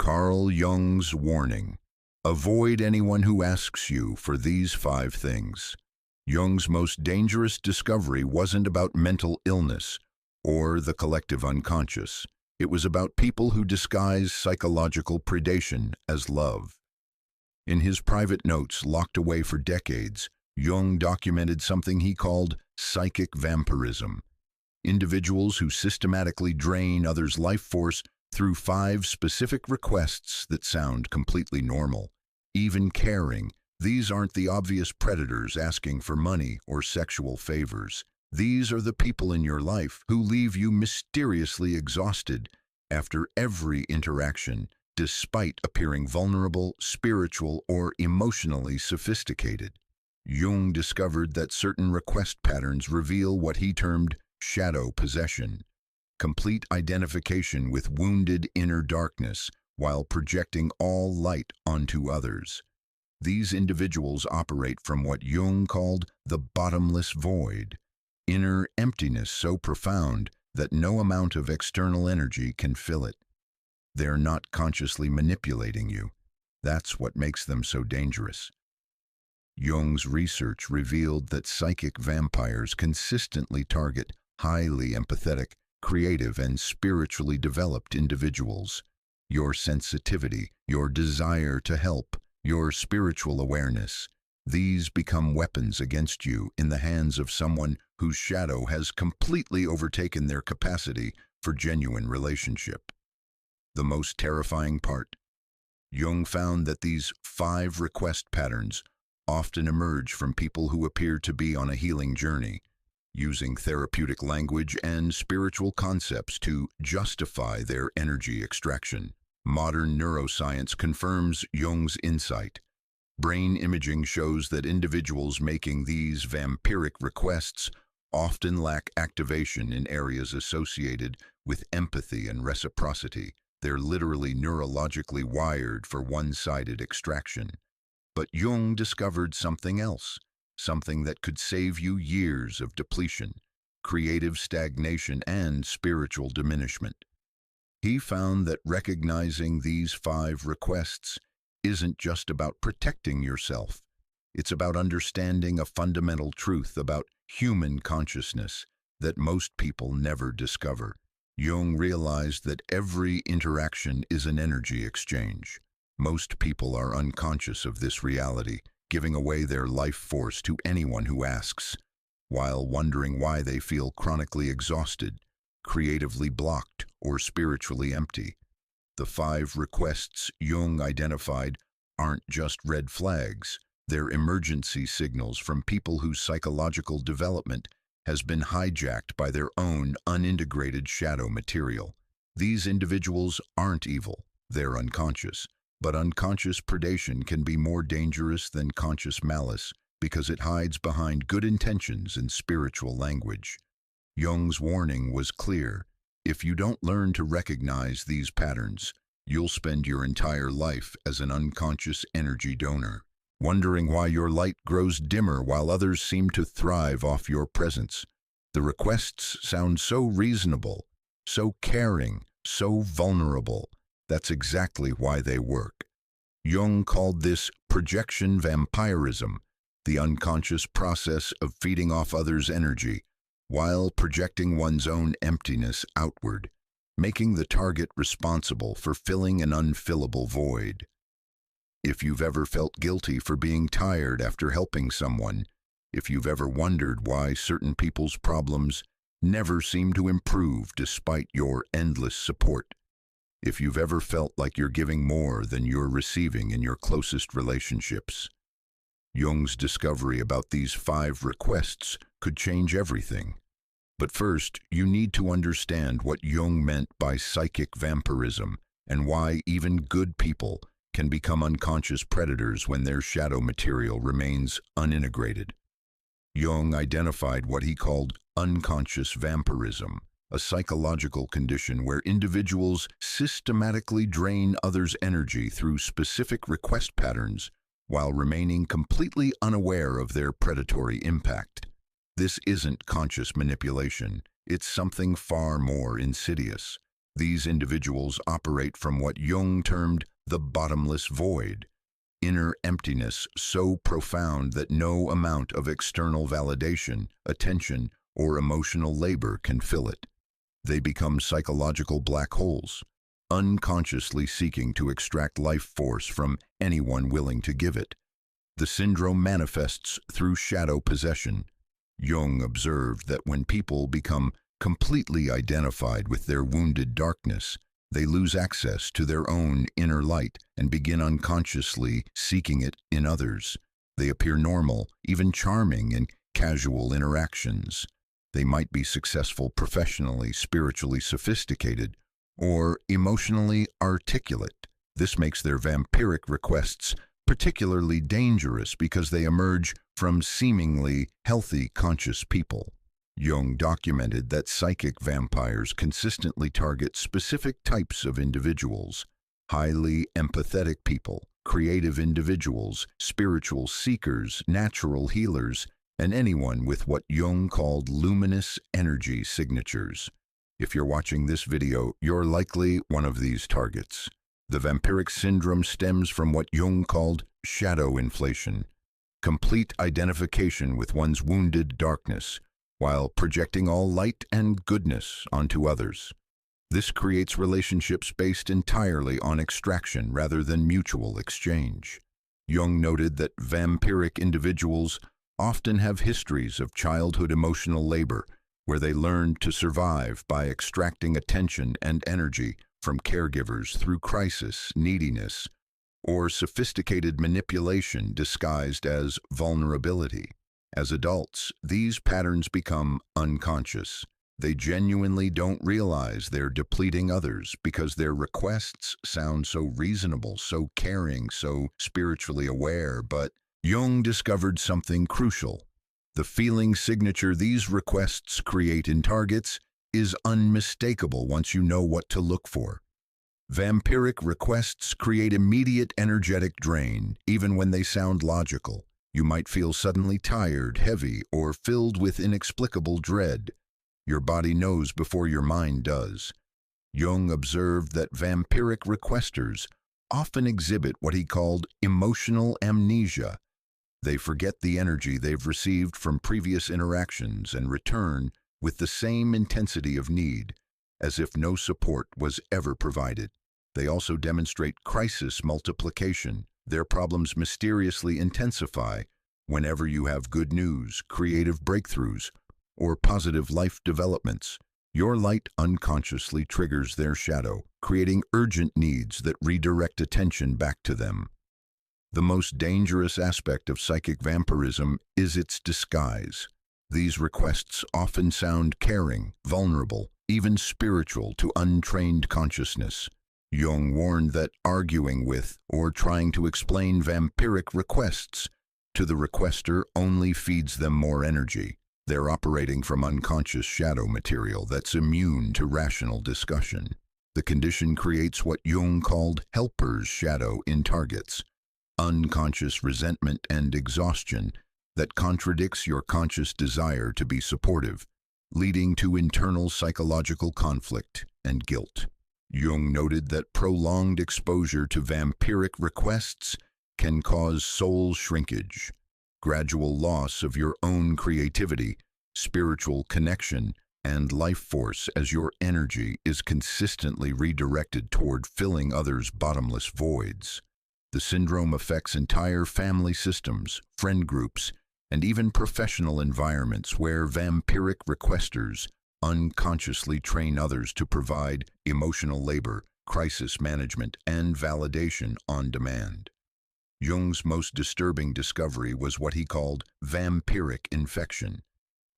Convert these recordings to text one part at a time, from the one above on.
Carl Jung's warning: avoid anyone who asks you for these 5 things. Jung's most dangerous discovery wasn't about mental illness or the collective unconscious. It was about people who disguise psychological predation as love. In his private notes locked away for decades, Jung documented something he called psychic vampirism: individuals who systematically drain others' life force through 5 specific requests that sound completely normal, even caring. These aren't the obvious predators asking for money or sexual favors. These are the people in your life who leave you mysteriously exhausted after every interaction, despite appearing vulnerable, spiritual, or emotionally sophisticated. Jung discovered that certain request patterns reveal what he termed shadow possession, complete identification with wounded inner darkness while projecting all light onto others. These individuals operate from what Jung called the bottomless void, inner emptiness so profound that no amount of external energy can fill it. They're not consciously manipulating you. That's what makes them so dangerous. Jung's research revealed that psychic vampires consistently target highly empathetic, creative, and spiritually developed individuals. Your sensitivity, your desire to help, your spiritual awareness, these become weapons against you in the hands of someone whose shadow has completely overtaken their capacity for genuine relationship. The most terrifying part: Jung found that these 5 request patterns often emerge from people who appear to be on a healing journey, using therapeutic language and spiritual concepts to justify their energy extraction. Modern neuroscience confirms Jung's insight. Brain imaging shows that individuals making these vampiric requests often lack activation in areas associated with empathy and reciprocity. They're literally neurologically wired for one-sided extraction. But Jung discovered something else, something that could save you years of depletion, creative stagnation, and spiritual diminishment. He found that recognizing these 5 requests isn't just about protecting yourself. It's about understanding a fundamental truth about human consciousness that most people never discover. Jung realized that every interaction is an energy exchange. Most people are unconscious of this reality, giving away their life force to anyone who asks, while wondering why they feel chronically exhausted, creatively blocked, or spiritually empty. The 5 requests Jung identified aren't just red flags. They're emergency signals from people whose psychological development has been hijacked by their own unintegrated shadow material. These individuals aren't evil, they're unconscious. But unconscious predation can be more dangerous than conscious malice because it hides behind good intentions and spiritual language. Jung's warning was clear: if you don't learn to recognize these patterns, you'll spend your entire life as an unconscious energy donor, wondering why your light grows dimmer while others seem to thrive off your presence. The requests sound so reasonable, so caring, so vulnerable. That's exactly why they work. Jung called this projection vampirism, the unconscious process of feeding off others' energy while projecting one's own emptiness outward, making the target responsible for filling an unfillable void. If you've ever felt guilty for being tired after helping someone, if you've ever wondered why certain people's problems never seem to improve despite your endless support, if you've ever felt like you're giving more than you're receiving in your closest relationships, Jung's discovery about these 5 requests could change everything. But first, you need to understand what Jung meant by psychic vampirism and why even good people can become unconscious predators when their shadow material remains unintegrated. Jung identified what he called unconscious vampirism, a psychological condition where individuals systematically drain others' energy through specific request patterns while remaining completely unaware of their predatory impact. This isn't conscious manipulation, it's something far more insidious. These individuals operate from what Jung termed the bottomless void, inner emptiness so profound that no amount of external validation, attention, or emotional labor can fill it. They become psychological black holes, unconsciously seeking to extract life force from anyone willing to give it. The syndrome manifests through shadow possession. Jung observed that when people become completely identified with their wounded darkness, they lose access to their own inner light and begin unconsciously seeking it in others. They appear normal, even charming in casual interactions. They might be successful professionally, spiritually sophisticated, or emotionally articulate. This makes their vampiric requests particularly dangerous because they emerge from seemingly healthy, conscious people. Jung documented that psychic vampires consistently target specific types of individuals: highly empathetic people, creative individuals, spiritual seekers, natural healers, and anyone with what Jung called luminous energy signatures. If you're watching this video, you're likely one of these targets. The vampiric syndrome stems from what Jung called shadow inflation, complete identification with one's wounded darkness, while projecting all light and goodness onto others. This creates relationships based entirely on extraction rather than mutual exchange. Jung noted that vampiric individuals often have histories of childhood emotional labor, where they learned to survive by extracting attention and energy from caregivers through crisis, neediness, or sophisticated manipulation disguised as vulnerability. As adults, these patterns become unconscious. They genuinely don't realize they're depleting others because their requests sound so reasonable, so caring, so spiritually aware. But Jung discovered something crucial. The feeling signature these requests create in targets is unmistakable once you know what to look for. Vampiric requests create immediate energetic drain, even when they sound logical. You might feel suddenly tired, heavy, or filled with inexplicable dread. Your body knows before your mind does. Jung observed that vampiric requesters often exhibit what he called emotional amnesia. They forget the energy they've received from previous interactions and return with the same intensity of need, as if no support was ever provided. They also demonstrate crisis multiplication. Their problems mysteriously intensify whenever you have good news, creative breakthroughs, or positive life developments. Your light unconsciously triggers their shadow, creating urgent needs that redirect attention back to them. The most dangerous aspect of psychic vampirism is its disguise. These requests often sound caring, vulnerable, even spiritual to untrained consciousness. Jung warned that arguing with or trying to explain vampiric requests to the requester only feeds them more energy. They're operating from unconscious shadow material that's immune to rational discussion. The condition creates what Jung called helper's shadow in targets, unconscious resentment and exhaustion that contradicts your conscious desire to be supportive, leading to internal psychological conflict and guilt. Jung noted that prolonged exposure to vampiric requests can cause soul shrinkage, gradual loss of your own creativity, spiritual connection, and life force as your energy is consistently redirected toward filling others' bottomless voids. The syndrome affects entire family systems, friend groups, and even professional environments where vampiric requesters unconsciously train others to provide emotional labor, crisis management, and validation on demand. Jung's most disturbing discovery was what he called vampiric infection,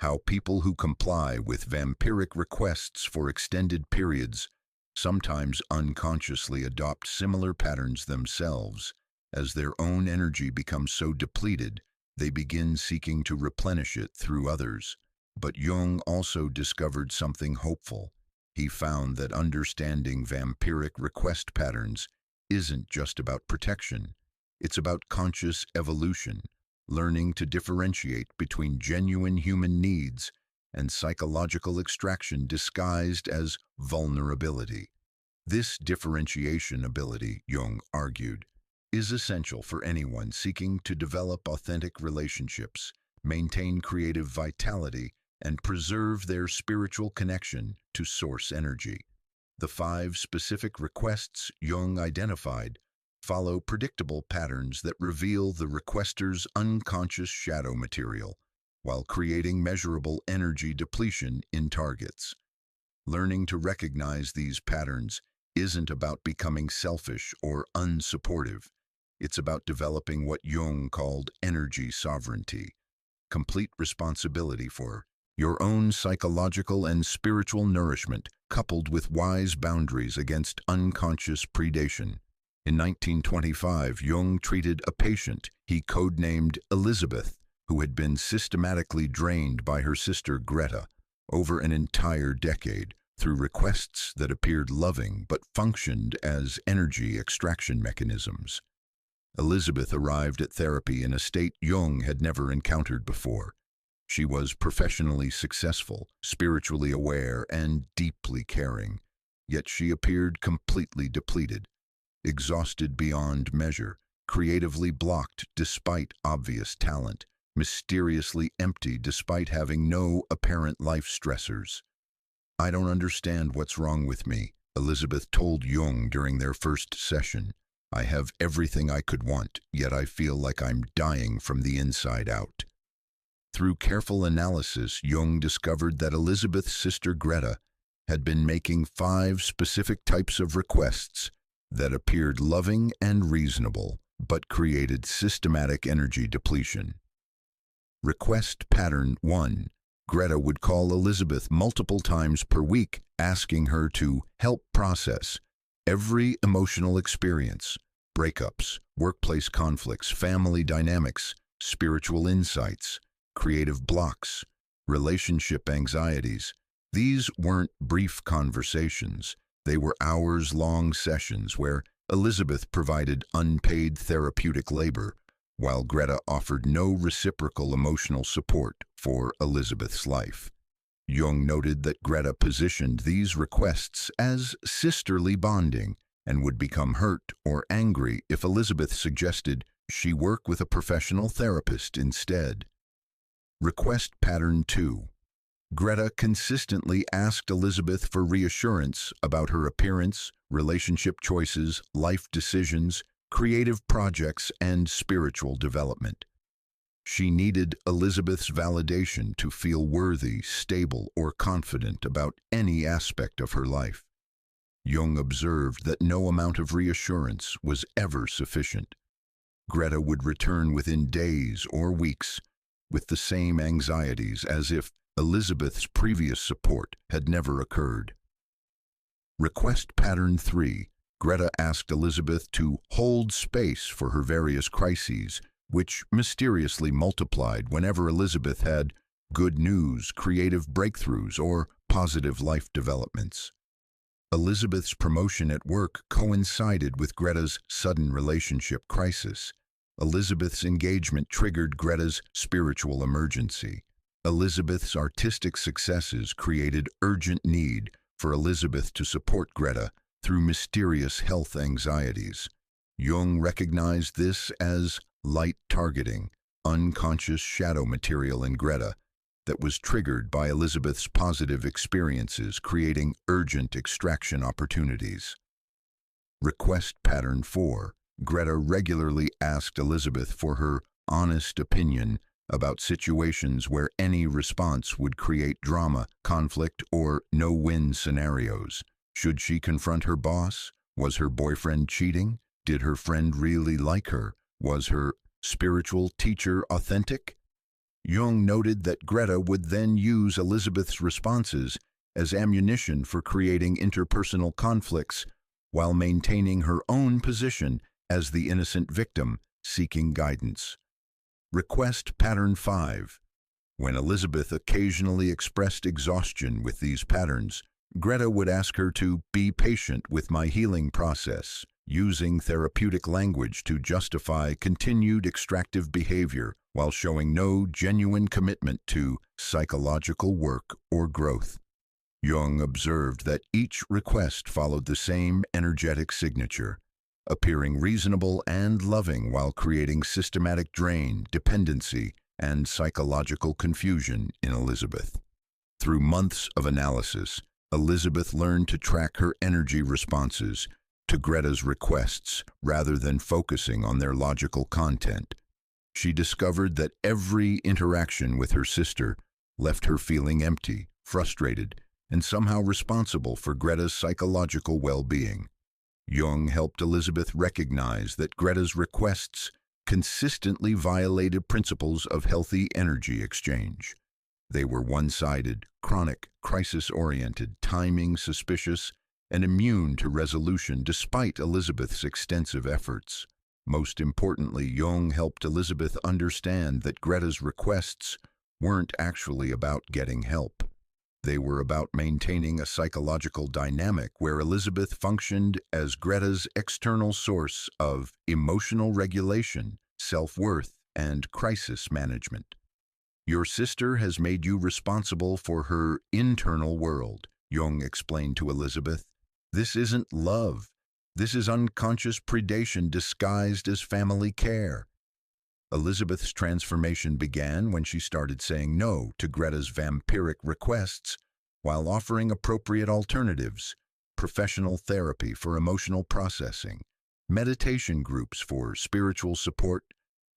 how people who comply with vampiric requests for extended periods sometimes unconsciously adopt similar patterns themselves. As their own energy becomes so depleted, they begin seeking to replenish it through others. But Jung also discovered something hopeful. He found that understanding vampiric request patterns isn't just about protection. It's about conscious evolution, learning to differentiate between genuine human needs and psychological extraction disguised as vulnerability. This differentiation ability, Jung argued, is essential for anyone seeking to develop authentic relationships, maintain creative vitality, and preserve their spiritual connection to source energy. The 5 specific requests Jung identified follow predictable patterns that reveal the requester's unconscious shadow material, while creating measurable energy depletion in targets. Learning to recognize these patterns isn't about becoming selfish or unsupportive. It's about developing what Jung called energy sovereignty, complete responsibility for your own psychological and spiritual nourishment, coupled with wise boundaries against unconscious predation. In 1925, Jung treated a patient he codenamed Elizabeth, who had been systematically drained by her sister Greta over an entire decade through requests that appeared loving but functioned as energy extraction mechanisms. Elizabeth arrived at therapy in a state Jung had never encountered before. She was professionally successful, spiritually aware, and deeply caring, yet she appeared completely depleted, exhausted beyond measure, creatively blocked despite obvious talent, mysteriously empty despite having no apparent life stressors. "I don't understand what's wrong with me," Elizabeth told Jung during their first session. "I have everything I could want, yet I feel like I'm dying from the inside out." Through careful analysis, Jung discovered that Elizabeth's sister Greta had been making 5 specific types of requests that appeared loving and reasonable, but created systematic energy depletion. Request pattern 1. Greta would call Elizabeth multiple times per week, asking her to help process every emotional experience, breakups, workplace conflicts, family dynamics, spiritual insights, creative blocks, relationship anxieties. These weren't brief conversations. They were hours-long sessions where Elizabeth provided unpaid therapeutic labor, while Greta offered no reciprocal emotional support for Elizabeth's life. Jung noted that Greta positioned these requests as sisterly bonding and would become hurt or angry if Elizabeth suggested she work with a professional therapist instead. Request pattern 2. Greta consistently asked Elizabeth for reassurance about her appearance, relationship choices, life decisions, creative projects, and spiritual development. She needed Elizabeth's validation to feel worthy, stable, or confident about any aspect of her life. Jung observed that no amount of reassurance was ever sufficient. Greta would return within days or weeks with the same anxieties as if Elizabeth's previous support had never occurred. Request pattern 3. Greta asked Elizabeth to hold space for her various crises, which mysteriously multiplied whenever Elizabeth had good news, creative breakthroughs, or positive life developments. Elizabeth's promotion at work coincided with Greta's sudden relationship crisis. Elizabeth's engagement triggered Greta's spiritual emergency. Elizabeth's artistic successes created urgent need for Elizabeth to support Greta through mysterious health anxieties. Jung recognized this as light targeting, unconscious shadow material in Greta that was triggered by Elizabeth's positive experiences, creating urgent extraction opportunities. Request pattern 4. Greta regularly asked Elizabeth for her honest opinion about situations where any response would create drama, conflict, or no-win scenarios. Should she confront her boss? Was her boyfriend cheating? Did her friend really like her? Was her spiritual teacher authentic? Jung noted that Greta would then use Elizabeth's responses as ammunition for creating interpersonal conflicts while maintaining her own position as the innocent victim seeking guidance. Request pattern 5. When Elizabeth occasionally expressed exhaustion with these patterns, Greta would ask her to be patient with my healing process. using therapeutic language to justify continued extractive behavior while showing no genuine commitment to psychological work or growth. Jung observed that each request followed the same energetic signature, appearing reasonable and loving while creating systematic drain, dependency, and psychological confusion in Elizabeth. Through months of analysis, Elizabeth learned to track her energy responses to Greta's requests rather than focusing on their logical content. She discovered that every interaction with her sister left her feeling empty, frustrated, and somehow responsible for Greta's psychological well-being. Jung helped Elizabeth recognize that Greta's requests consistently violated principles of healthy energy exchange. They were one-sided, chronic, crisis-oriented, timing suspicious, and immune to resolution despite Elizabeth's extensive efforts. Most importantly, Jung helped Elizabeth understand that Greta's requests weren't actually about getting help. They were about maintaining a psychological dynamic where Elizabeth functioned as Greta's external source of emotional regulation, self-worth, and crisis management. Your sister has made you responsible for her internal world, Jung explained to Elizabeth. This isn't love. This is unconscious predation disguised as family care. Elizabeth's transformation began when she started saying no to Greta's vampiric requests while offering appropriate alternatives, professional therapy for emotional processing, meditation groups for spiritual support,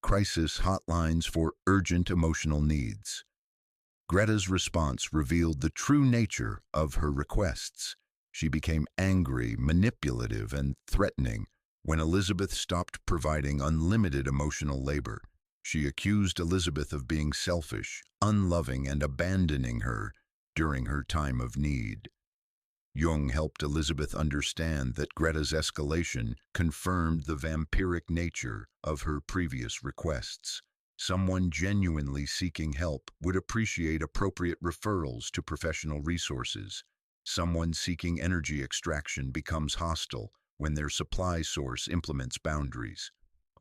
crisis hotlines for urgent emotional needs. Greta's response revealed the true nature of her requests. She became angry, manipulative, and threatening when Elizabeth stopped providing unlimited emotional labor. She accused Elizabeth of being selfish, unloving, and abandoning her during her time of need. Jung helped Elizabeth understand that Greta's escalation confirmed the vampiric nature of her previous requests. Someone genuinely seeking help would appreciate appropriate referrals to professional resources. Someone seeking energy extraction becomes hostile when their supply source implements boundaries.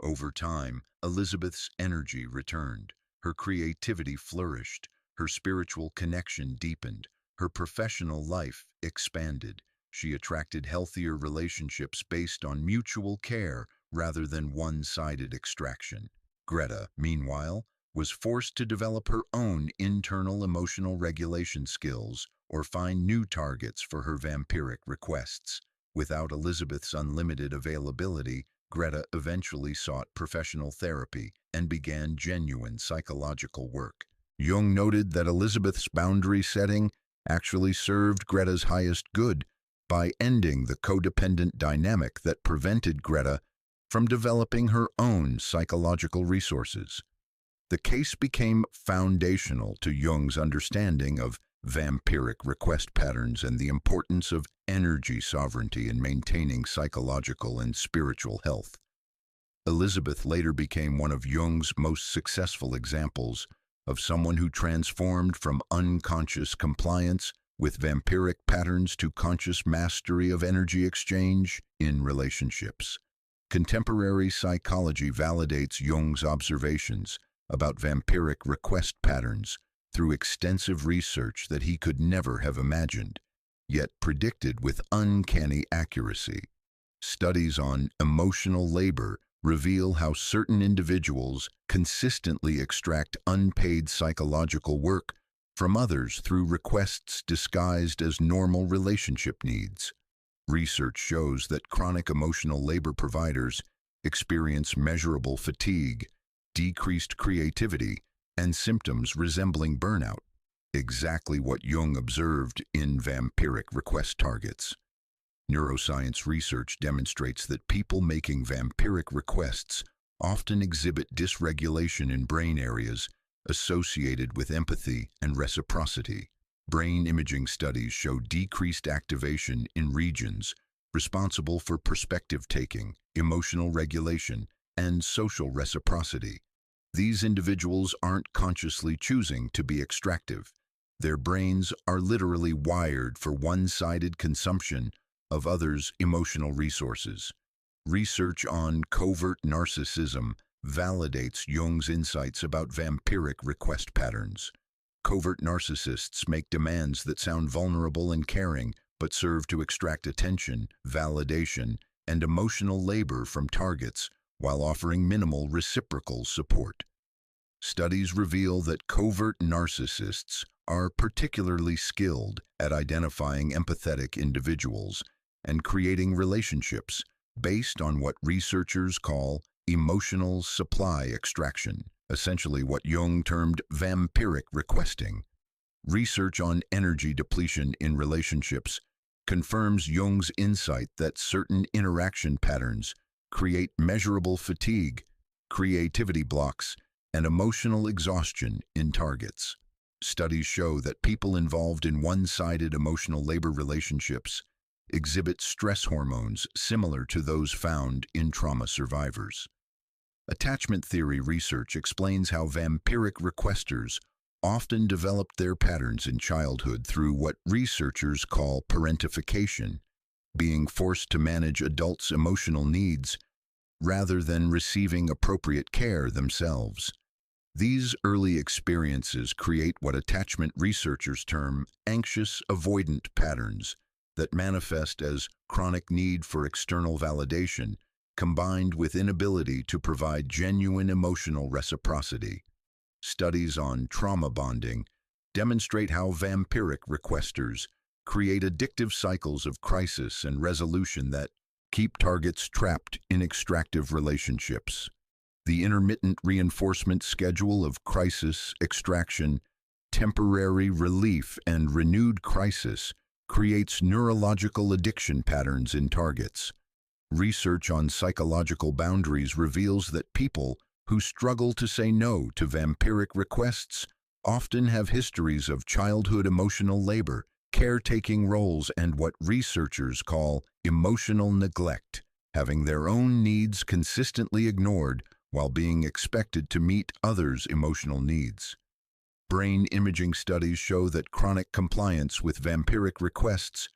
Over time, Elizabeth's energy returned. Her creativity flourished. Her spiritual connection deepened. Her professional life expanded. She attracted healthier relationships based on mutual care rather than one-sided extraction. Greta, meanwhile, was forced to develop her own internal emotional regulation skills or find new targets for her vampiric requests. Without Elizabeth's unlimited availability, Greta eventually sought professional therapy and began genuine psychological work. Jung noted that Elizabeth's boundary setting actually served Greta's highest good by ending the codependent dynamic that prevented Greta from developing her own psychological resources. The case became foundational to Jung's understanding of vampiric request patterns and the importance of energy sovereignty in maintaining psychological and spiritual health. Elizabeth later became one of Jung's most successful examples of someone who transformed from unconscious compliance with vampiric patterns to conscious mastery of energy exchange in relationships. Contemporary psychology validates Jung's observations about vampiric request patterns through extensive research that he could never have imagined, yet predicted with uncanny accuracy. Studies on emotional labor reveal how certain individuals consistently extract unpaid psychological work from others through requests disguised as normal relationship needs. Research shows that chronic emotional labor providers experience measurable fatigue, decreased creativity, and symptoms resembling burnout, exactly what Jung observed in vampiric request targets. Neuroscience research demonstrates that people making vampiric requests often exhibit dysregulation in brain areas associated with empathy and reciprocity. Brain imaging studies show decreased activation in regions responsible for perspective taking, emotional regulation, and social reciprocity. These individuals aren't consciously choosing to be extractive. Their brains are literally wired for one-sided consumption of others' emotional resources. Research on covert narcissism validates Jung's insights about vampiric request patterns. Covert narcissists make demands that sound vulnerable and caring, but serve to extract attention, validation, and emotional labor from targets while offering minimal reciprocal support. Studies reveal that covert narcissists are particularly skilled at identifying empathetic individuals and creating relationships based on what researchers call emotional supply extraction, essentially what Jung termed vampiric requesting. Research on energy depletion in relationships confirms Jung's insight that certain interaction patterns create measurable fatigue, creativity blocks, and emotional exhaustion in targets. Studies show that people involved in one-sided emotional labor relationships exhibit stress hormones similar to those found in trauma survivors. Attachment theory research explains how vampiric requesters often developed their patterns in childhood through what researchers call parentification, being forced to manage adults' emotional needs rather than receiving appropriate care themselves. These early experiences create what attachment researchers term anxious avoidant patterns that manifest as chronic need for external validation combined with inability to provide genuine emotional reciprocity. Studies on trauma bonding demonstrate how vampiric requesters create addictive cycles of crisis and resolution that keep targets trapped in extractive relationships. The intermittent reinforcement schedule of crisis, extraction, temporary relief, and renewed crisis creates neurological addiction patterns in targets. Research on psychological boundaries reveals that people who struggle to say no to vampiric requests often have histories of childhood emotional labor, caretaking roles, and what researchers call emotional neglect, having their own needs consistently ignored while being expected to meet others' emotional needs. Brain imaging studies show that chronic compliance with vampiric requests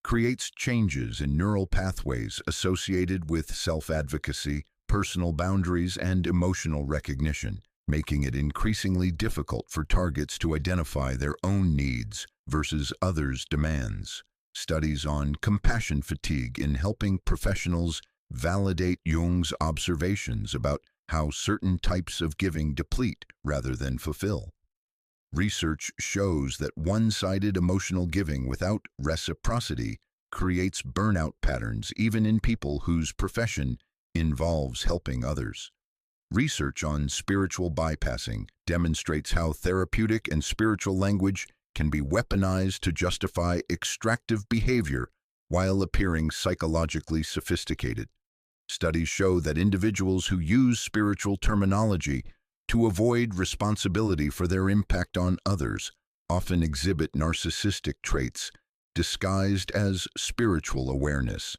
creates changes in neural pathways associated with self-advocacy, personal boundaries, and emotional recognition, making it increasingly difficult for targets to identify their own needs versus others' demands. Studies on compassion fatigue in helping professionals validate Jung's observations about how certain types of giving deplete rather than fulfill. Research shows that one-sided emotional giving without reciprocity creates burnout patterns even in people whose profession involves helping others. Research on spiritual bypassing demonstrates how therapeutic and spiritual language can be weaponized to justify extractive behavior while appearing psychologically sophisticated. Studies show that individuals who use spiritual terminology to avoid responsibility for their impact on others often exhibit narcissistic traits disguised as spiritual awareness.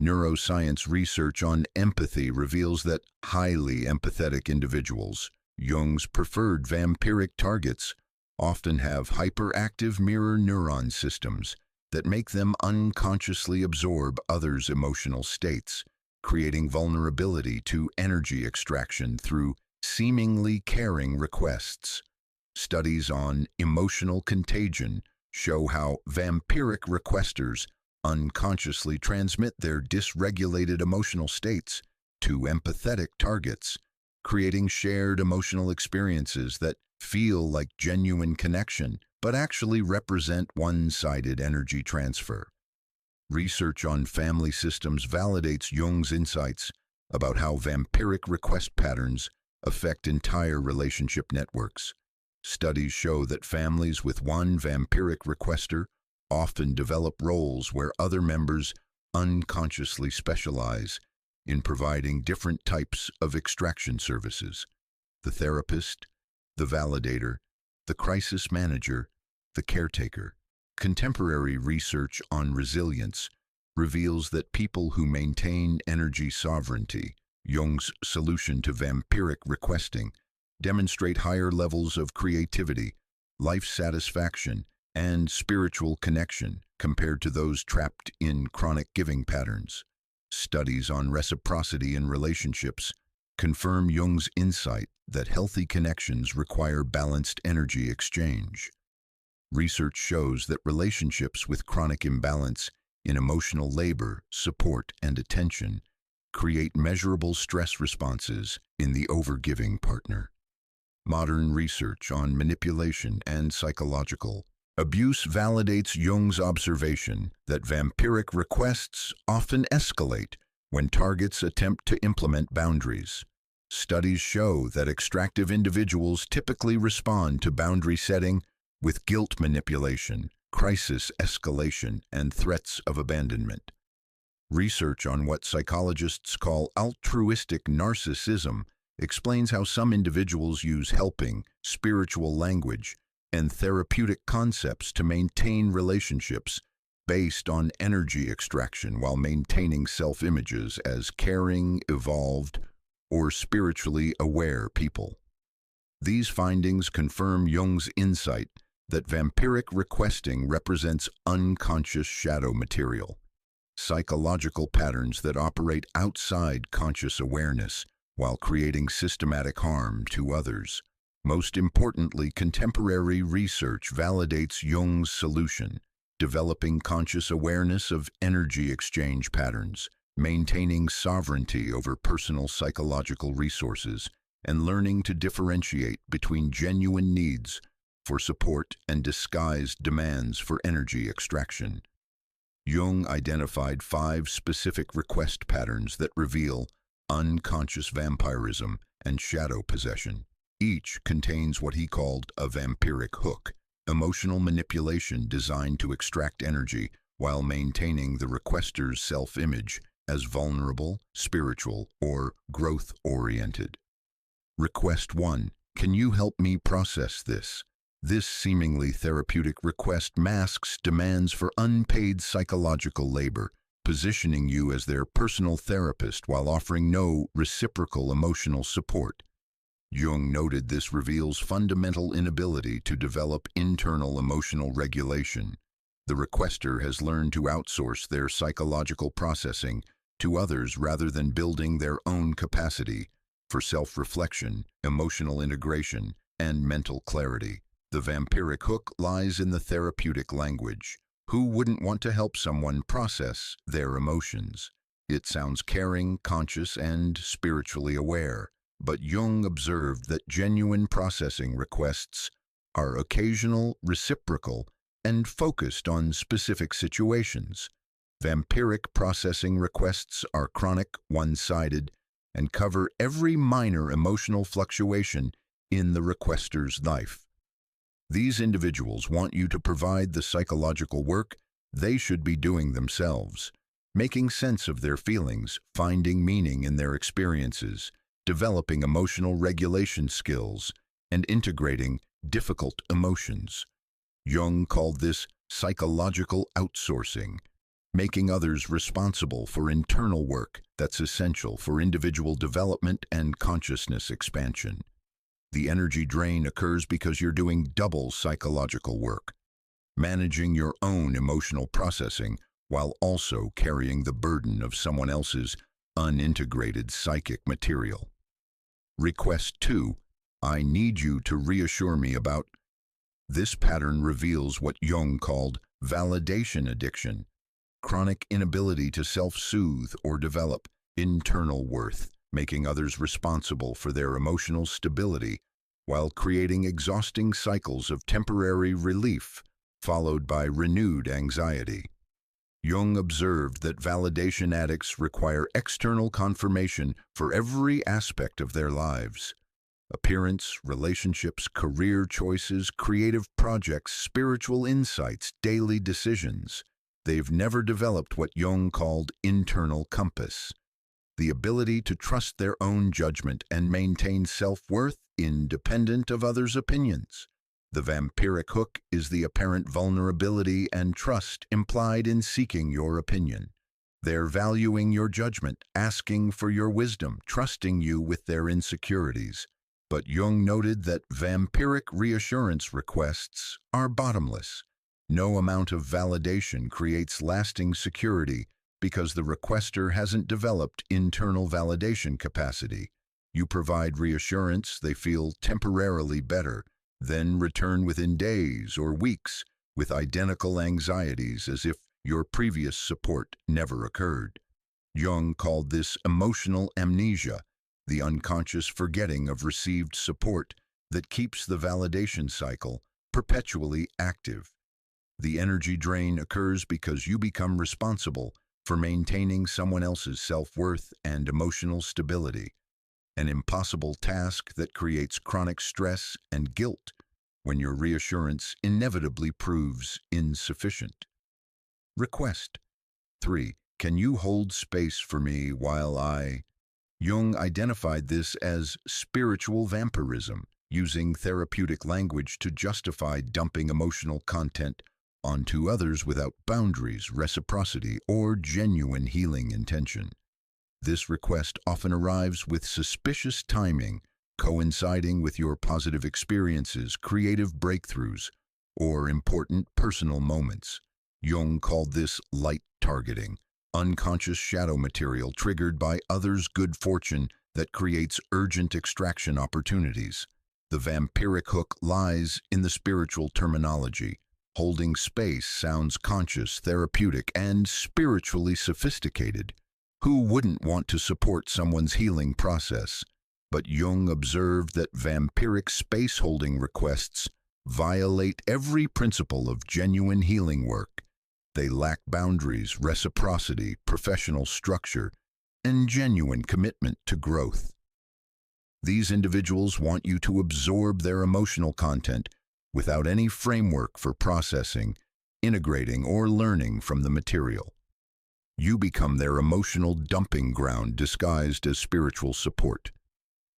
Neuroscience research on empathy reveals that highly empathetic individuals, Jung's preferred vampiric targets, often have hyperactive mirror neuron systems that make them unconsciously absorb others' emotional states, creating vulnerability to energy extraction through seemingly caring requests. Studies on emotional contagion show how vampiric requesters unconsciously transmit their dysregulated emotional states to empathetic targets, creating shared emotional experiences that feel like genuine connection but actually represent one-sided energy transfer. Research on family systems validates Jung's insights about how vampiric request patterns affect entire relationship networks. Studies show that families with one vampiric requester often develop roles where other members unconsciously specialize in providing different types of extraction services: the therapist, the validator, the crisis manager, the caretaker. Contemporary research on resilience reveals that people who maintain energy sovereignty, Jung's solution to vampiric requesting, demonstrate higher levels of creativity, life satisfaction, and spiritual connection compared to those trapped in chronic giving patterns. Studies on reciprocity in relationships confirm Jung's insight that healthy connections require balanced energy exchange. Research shows that relationships with chronic imbalance in emotional labor, support, and attention create measurable stress responses in the overgiving partner. Modern research on manipulation and psychological abuse validates Jung's observation that vampiric requests often escalate when targets attempt to implement boundaries. Studies show that extractive individuals typically respond to boundary setting with guilt manipulation, crisis escalation, and threats of abandonment. Research on what psychologists call altruistic narcissism explains how some individuals use helping, spiritual language, and therapeutic concepts to maintain relationships based on energy extraction while maintaining self-images as caring, evolved, or spiritually aware people. These findings confirm Jung's insight that vampiric requesting represents unconscious shadow material, psychological patterns that operate outside conscious awareness while creating systematic harm to others. Most importantly, contemporary research validates Jung's solution, developing conscious awareness of energy exchange patterns, maintaining sovereignty over personal psychological resources, and learning to differentiate between genuine needs for support and disguised demands for energy extraction. Jung identified 5 specific request patterns that reveal unconscious vampirism and shadow possession. Each contains what he called a vampiric hook, emotional manipulation designed to extract energy while maintaining the requester's self-image as vulnerable, spiritual, or growth-oriented. Request 1. Can you help me process this? This seemingly therapeutic request masks demands for unpaid psychological labor, positioning you as their personal therapist while offering no reciprocal emotional support. Jung noted this reveals fundamental inability to develop internal emotional regulation. The requester has learned to outsource their psychological processing to others rather than building their own capacity for self-reflection, emotional integration, and mental clarity. The vampiric hook lies in the therapeutic language. Who wouldn't want to help someone process their emotions? It sounds caring, conscious, and spiritually aware. But Jung observed that genuine processing requests are occasional, reciprocal, and focused on specific situations. Vampiric processing requests are chronic, one-sided, and cover every minor emotional fluctuation in the requester's life. These individuals want you to provide the psychological work they should be doing themselves, making sense of their feelings, finding meaning in their experiences, developing emotional regulation skills, and integrating difficult emotions. Jung called this psychological outsourcing, making others responsible for internal work that's essential for individual development and consciousness expansion. The energy drain occurs because you're doing double psychological work, managing your own emotional processing while also carrying the burden of someone else's unintegrated psychic material. Request 2. I need you to reassure me about. This pattern reveals what Jung called validation addiction, chronic inability to self-soothe or develop internal worth, making others responsible for their emotional stability while creating exhausting cycles of temporary relief followed by renewed anxiety. Jung observed that validation addicts require external confirmation for every aspect of their lives. Appearance, relationships, career choices, creative projects, spiritual insights, daily decisions. They've never developed what Jung called internal compass, the ability to trust their own judgment and maintain self-worth independent of others' opinions. The vampiric hook is the apparent vulnerability and trust implied in seeking your opinion. They're valuing your judgment, asking for your wisdom, trusting you with their insecurities. But Jung noted that vampiric reassurance requests are bottomless. No amount of validation creates lasting security because the requester hasn't developed internal validation capacity. You provide reassurance, they feel temporarily better, then return within days or weeks with identical anxieties as if your previous support never occurred. Jung called this emotional amnesia, the unconscious forgetting of received support that keeps the validation cycle perpetually active. The energy drain occurs because you become responsible for maintaining someone else's self-worth and emotional stability, an impossible task that creates chronic stress and guilt when your reassurance inevitably proves insufficient. Request 3. Can you hold space for me while I... Jung identified this as spiritual vampirism, using therapeutic language to justify dumping emotional content onto others without boundaries, reciprocity, or genuine healing intention. This request often arrives with suspicious timing, coinciding with your positive experiences, creative breakthroughs, or important personal moments. Jung called this light targeting, unconscious shadow material triggered by others' good fortune that creates urgent extraction opportunities. The vampiric hook lies in the spiritual terminology. Holding space sounds conscious, therapeutic, and spiritually sophisticated. Who wouldn't want to support someone's healing process? But Jung observed that vampiric space-holding requests violate every principle of genuine healing work. They lack boundaries, reciprocity, professional structure, and genuine commitment to growth. These individuals want you to absorb their emotional content without any framework for processing, integrating, or learning from the material. You become their emotional dumping ground disguised as spiritual support.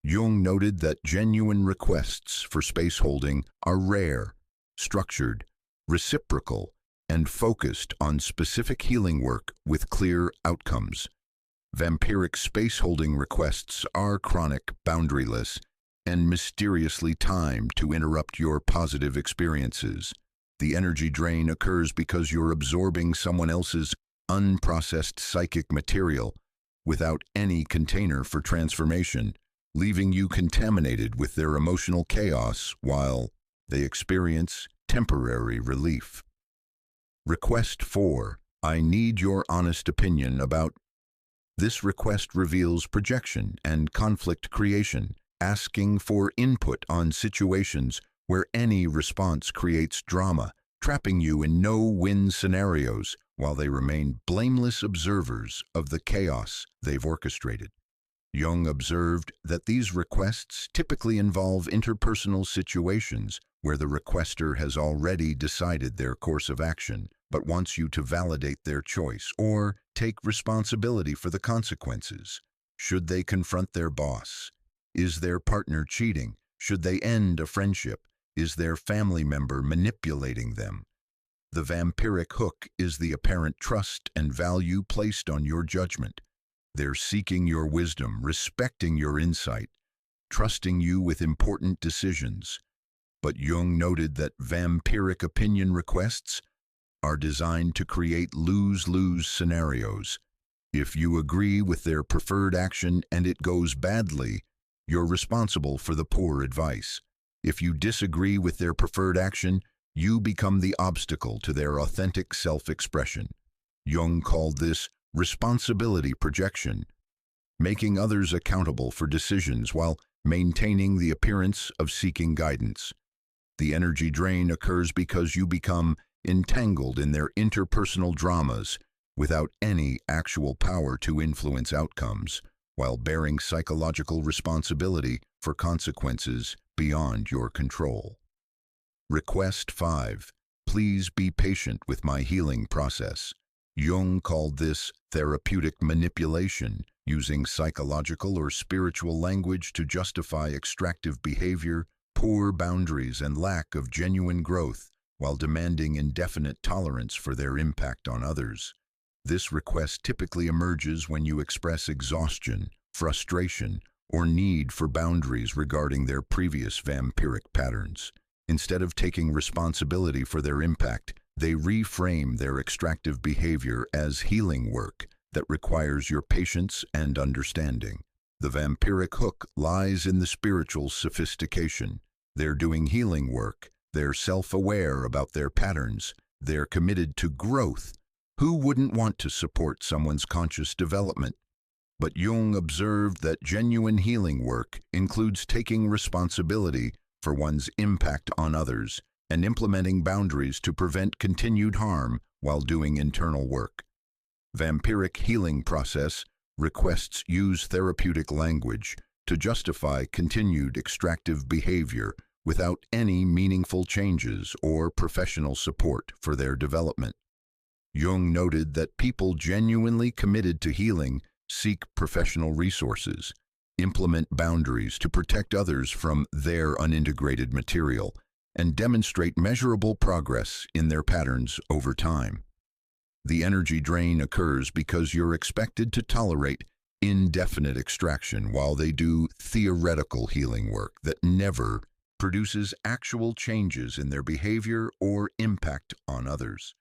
Jung noted that genuine requests for space holding are rare, structured, reciprocal, and focused on specific healing work with clear outcomes. Vampiric space-holding requests are chronic, boundaryless, and mysteriously timed to interrupt your positive experiences. The energy drain occurs because you're absorbing someone else's unprocessed psychic material without any container for transformation, leaving you contaminated with their emotional chaos while they experience temporary relief. Request 4. I need your honest opinion about... This request reveals projection and conflict creation, asking for input on situations where any response creates drama, trapping you in no-win scenarios while they remain blameless observers of the chaos they've orchestrated. Jung observed that these requests typically involve interpersonal situations where the requester has already decided their course of action, but wants you to validate their choice or take responsibility for the consequences. Should they confront their boss? Is their partner cheating? Should they end a friendship? Is their family member manipulating them? The vampiric hook is the apparent trust and value placed on your judgment. They're seeking your wisdom, respecting your insight, trusting you with important decisions. But Jung noted that vampiric opinion requests are designed to create lose-lose scenarios. If you agree with their preferred action and it goes badly, you're responsible for the poor advice. If you disagree with their preferred action, you become the obstacle to their authentic self-expression. Jung called this responsibility projection, making others accountable for decisions while maintaining the appearance of seeking guidance. The energy drain occurs because you become entangled in their interpersonal dramas without any actual power to influence outcomes, while bearing psychological responsibility for consequences beyond your control. Request 5. Please be patient with my healing process. Jung called this therapeutic manipulation, using psychological or spiritual language to justify extractive behavior, poor boundaries, and lack of genuine growth, while demanding indefinite tolerance for their impact on others. This request typically emerges when you express exhaustion, frustration, or need for boundaries regarding their previous vampiric patterns. Instead of taking responsibility for their impact, they reframe their extractive behavior as healing work, that requires your patience and understanding. The vampiric hook lies in the spiritual sophistication. They're doing healing work. They're self-aware about their patterns. They're committed to growth. Who wouldn't want to support someone's conscious development? But Jung observed that genuine healing work includes taking responsibility for one's impact on others and implementing boundaries to prevent continued harm while doing internal work. Vampiric healing process requests use therapeutic language to justify continued extractive behavior without any meaningful changes or professional support for their development. Jung noted that people genuinely committed to healing seek professional resources, implement boundaries to protect others from their unintegrated material, and demonstrate measurable progress in their patterns over time. The energy drain occurs because you're expected to tolerate indefinite extraction while they do theoretical healing work that never produces actual changes in their behavior or impact on others.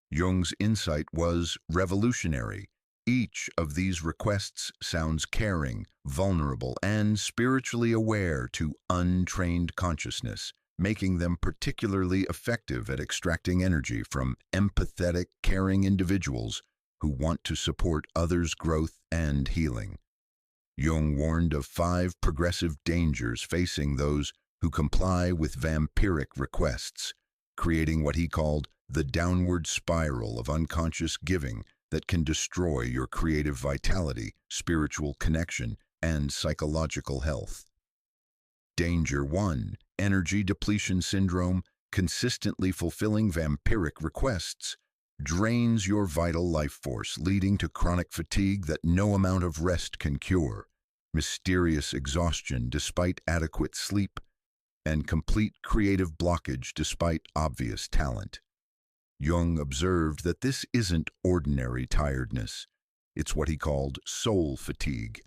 Jung's insight was revolutionary. Each of these requests sounds caring, vulnerable, and spiritually aware to untrained consciousness, making them particularly effective at extracting energy from empathetic, caring individuals who want to support others' growth and healing. Jung warned of 5 progressive dangers facing those who comply with vampiric requests, creating what he called the downward spiral of unconscious giving that can destroy your creative vitality, spiritual connection, and psychological health. Danger 1. Energy depletion syndrome. Consistently fulfilling vampiric requests drains your vital life force, leading to chronic fatigue that no amount of rest can cure, mysterious exhaustion despite adequate sleep, and complete creative blockage despite obvious talent. Jung observed that this isn't ordinary tiredness. It's what he called soul fatigue,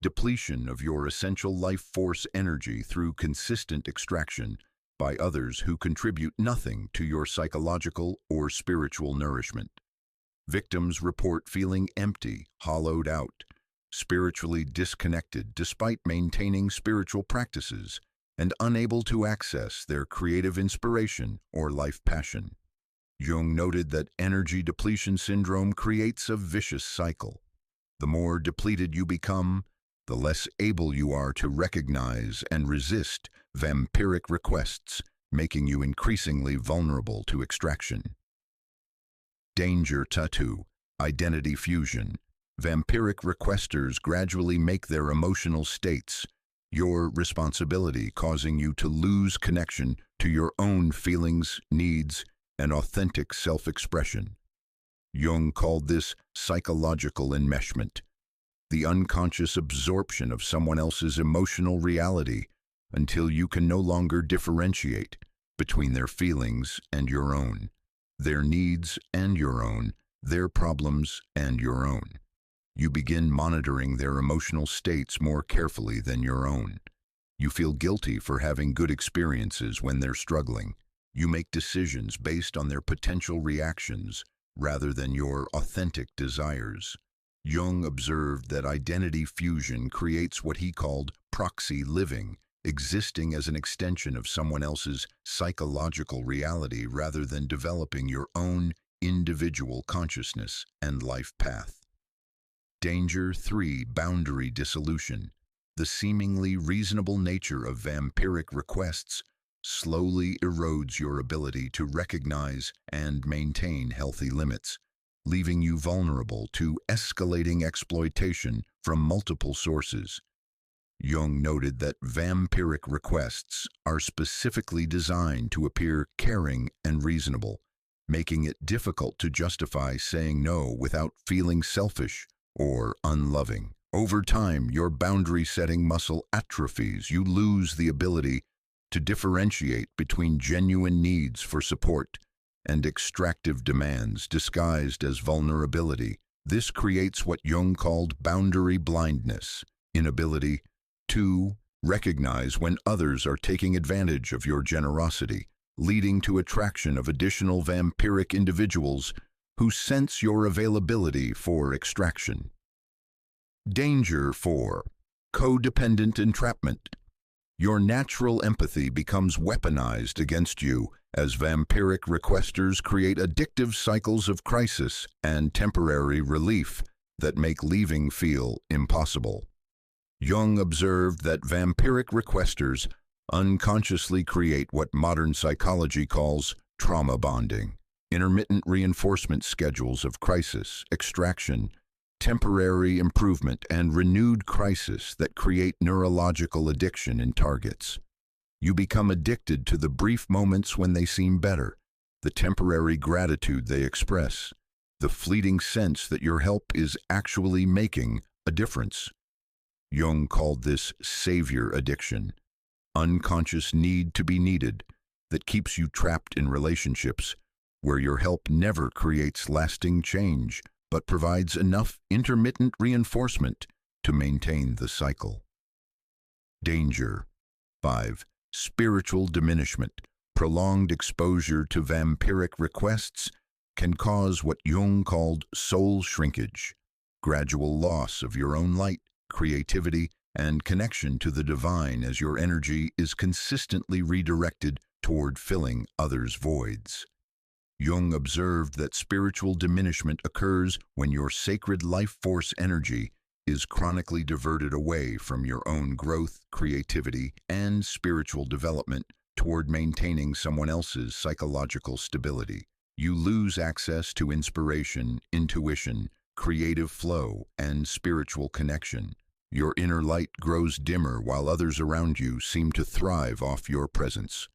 depletion of your essential life force energy through consistent extraction by others who contribute nothing to your psychological or spiritual nourishment. Victims report feeling empty, hollowed out, spiritually disconnected despite maintaining spiritual practices, and unable to access their creative inspiration or life passion. Jung noted that energy depletion syndrome creates a vicious cycle. The more depleted you become, the less able you are to recognize and resist vampiric requests, making you increasingly vulnerable to extraction. Danger 2. Identity fusion. Vampiric requesters gradually make their emotional states your responsibility, causing you to lose connection to your own feelings, needs, and authentic self-expression. Jung called this psychological enmeshment, the unconscious absorption of someone else's emotional reality until you can no longer differentiate between their feelings and your own, their needs and your own, their problems and your own. You begin monitoring their emotional states more carefully than your own. You feel guilty for having good experiences when they're struggling. You make decisions based on their potential reactions rather than your authentic desires. Jung observed that identity fusion creates what he called proxy living, existing as an extension of someone else's psychological reality rather than developing your own individual consciousness and life path. Danger 3. Boundary dissolution. The seemingly reasonable nature of vampiric requests slowly erodes your ability to recognize and maintain healthy limits, leaving you vulnerable to escalating exploitation from multiple sources. Jung noted that vampiric requests are specifically designed to appear caring and reasonable, making it difficult to justify saying no without feeling selfish or unloving. Over time, your boundary-setting muscle atrophies. You lose the ability to differentiate between genuine needs for support and extractive demands disguised as vulnerability. This creates what Jung called boundary blindness, inability to recognize when others are taking advantage of your generosity, leading to attraction of additional vampiric individuals who sense your availability for extraction. Danger 4. Codependent entrapment. Your natural empathy becomes weaponized against you as vampiric requesters create addictive cycles of crisis and temporary relief that make leaving feel impossible. Jung observed that vampiric requesters unconsciously create what modern psychology calls trauma bonding, intermittent reinforcement schedules of crisis, extraction, temporary improvement, and renewed crisis that create neurological addiction in targets. You become addicted to the brief moments when they seem better, the temporary gratitude they express, the fleeting sense that your help is actually making a difference. Jung called this savior addiction, unconscious need to be needed that keeps you trapped in relationships where your help never creates lasting change, but provides enough intermittent reinforcement to maintain the cycle. Danger 5. Spiritual diminishment. Prolonged exposure to vampiric requests can cause what Jung called soul shrinkage, gradual loss of your own light, creativity, and connection to the divine as your energy is consistently redirected toward filling others' voids. Jung observed that spiritual diminishment occurs when your sacred life force energy is chronically diverted away from your own growth, creativity, and spiritual development toward maintaining someone else's psychological stability. You lose access to inspiration, intuition, creative flow, and spiritual connection. Your inner light grows dimmer while others around you seem to thrive off your presence.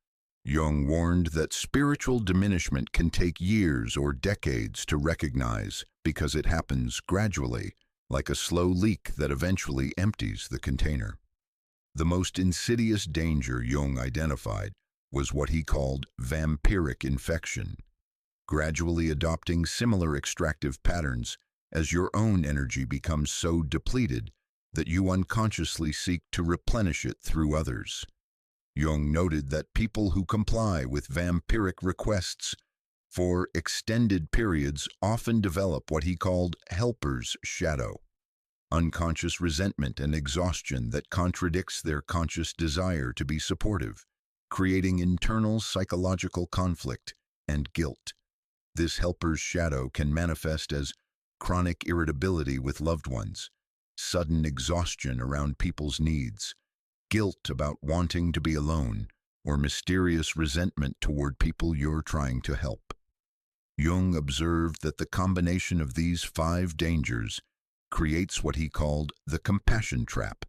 Jung warned that spiritual diminishment can take years or decades to recognize because it happens gradually, like a slow leak that eventually empties the container. The most insidious danger Jung identified was what he called vampiric infection, gradually adopting similar extractive patterns as your own energy becomes so depleted that you unconsciously seek to replenish it through others. Jung noted that people who comply with vampiric requests for extended periods often develop what he called helper's shadow, unconscious resentment and exhaustion that contradicts their conscious desire to be supportive, creating internal psychological conflict and guilt. This helper's shadow can manifest as chronic irritability with loved ones, sudden exhaustion around people's needs, guilt about wanting to be alone, or mysterious resentment toward people you're trying to help. Jung observed that the combination of these 5 dangers creates what he called the compassion trap,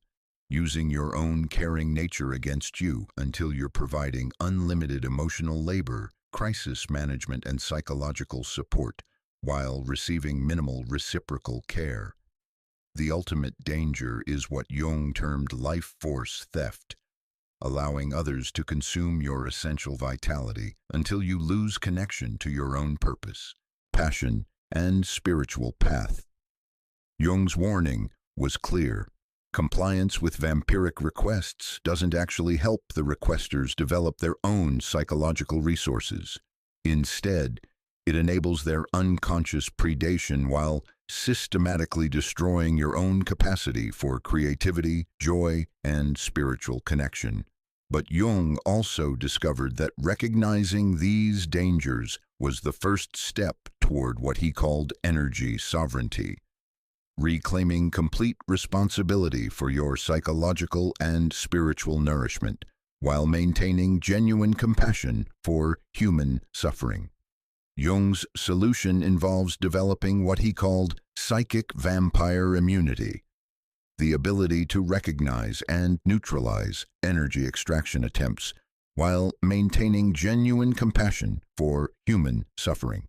using your own caring nature against you until you're providing unlimited emotional labor, crisis management, and psychological support while receiving minimal reciprocal care. The ultimate danger is what Jung termed life force theft, allowing others to consume your essential vitality until you lose connection to your own purpose, passion, and spiritual path. Jung's warning was clear. Compliance with vampiric requests doesn't actually help the requesters develop their own psychological resources. Instead, it enables their unconscious predation while systematically destroying your own capacity for creativity, joy, and spiritual connection. But Jung also discovered that recognizing these dangers was the first step toward what he called energy sovereignty, reclaiming complete responsibility for your psychological and spiritual nourishment while maintaining genuine compassion for human suffering. Jung's solution involves developing what he called psychic vampire immunity, the ability to recognize and neutralize energy extraction attempts while maintaining genuine compassion for human suffering.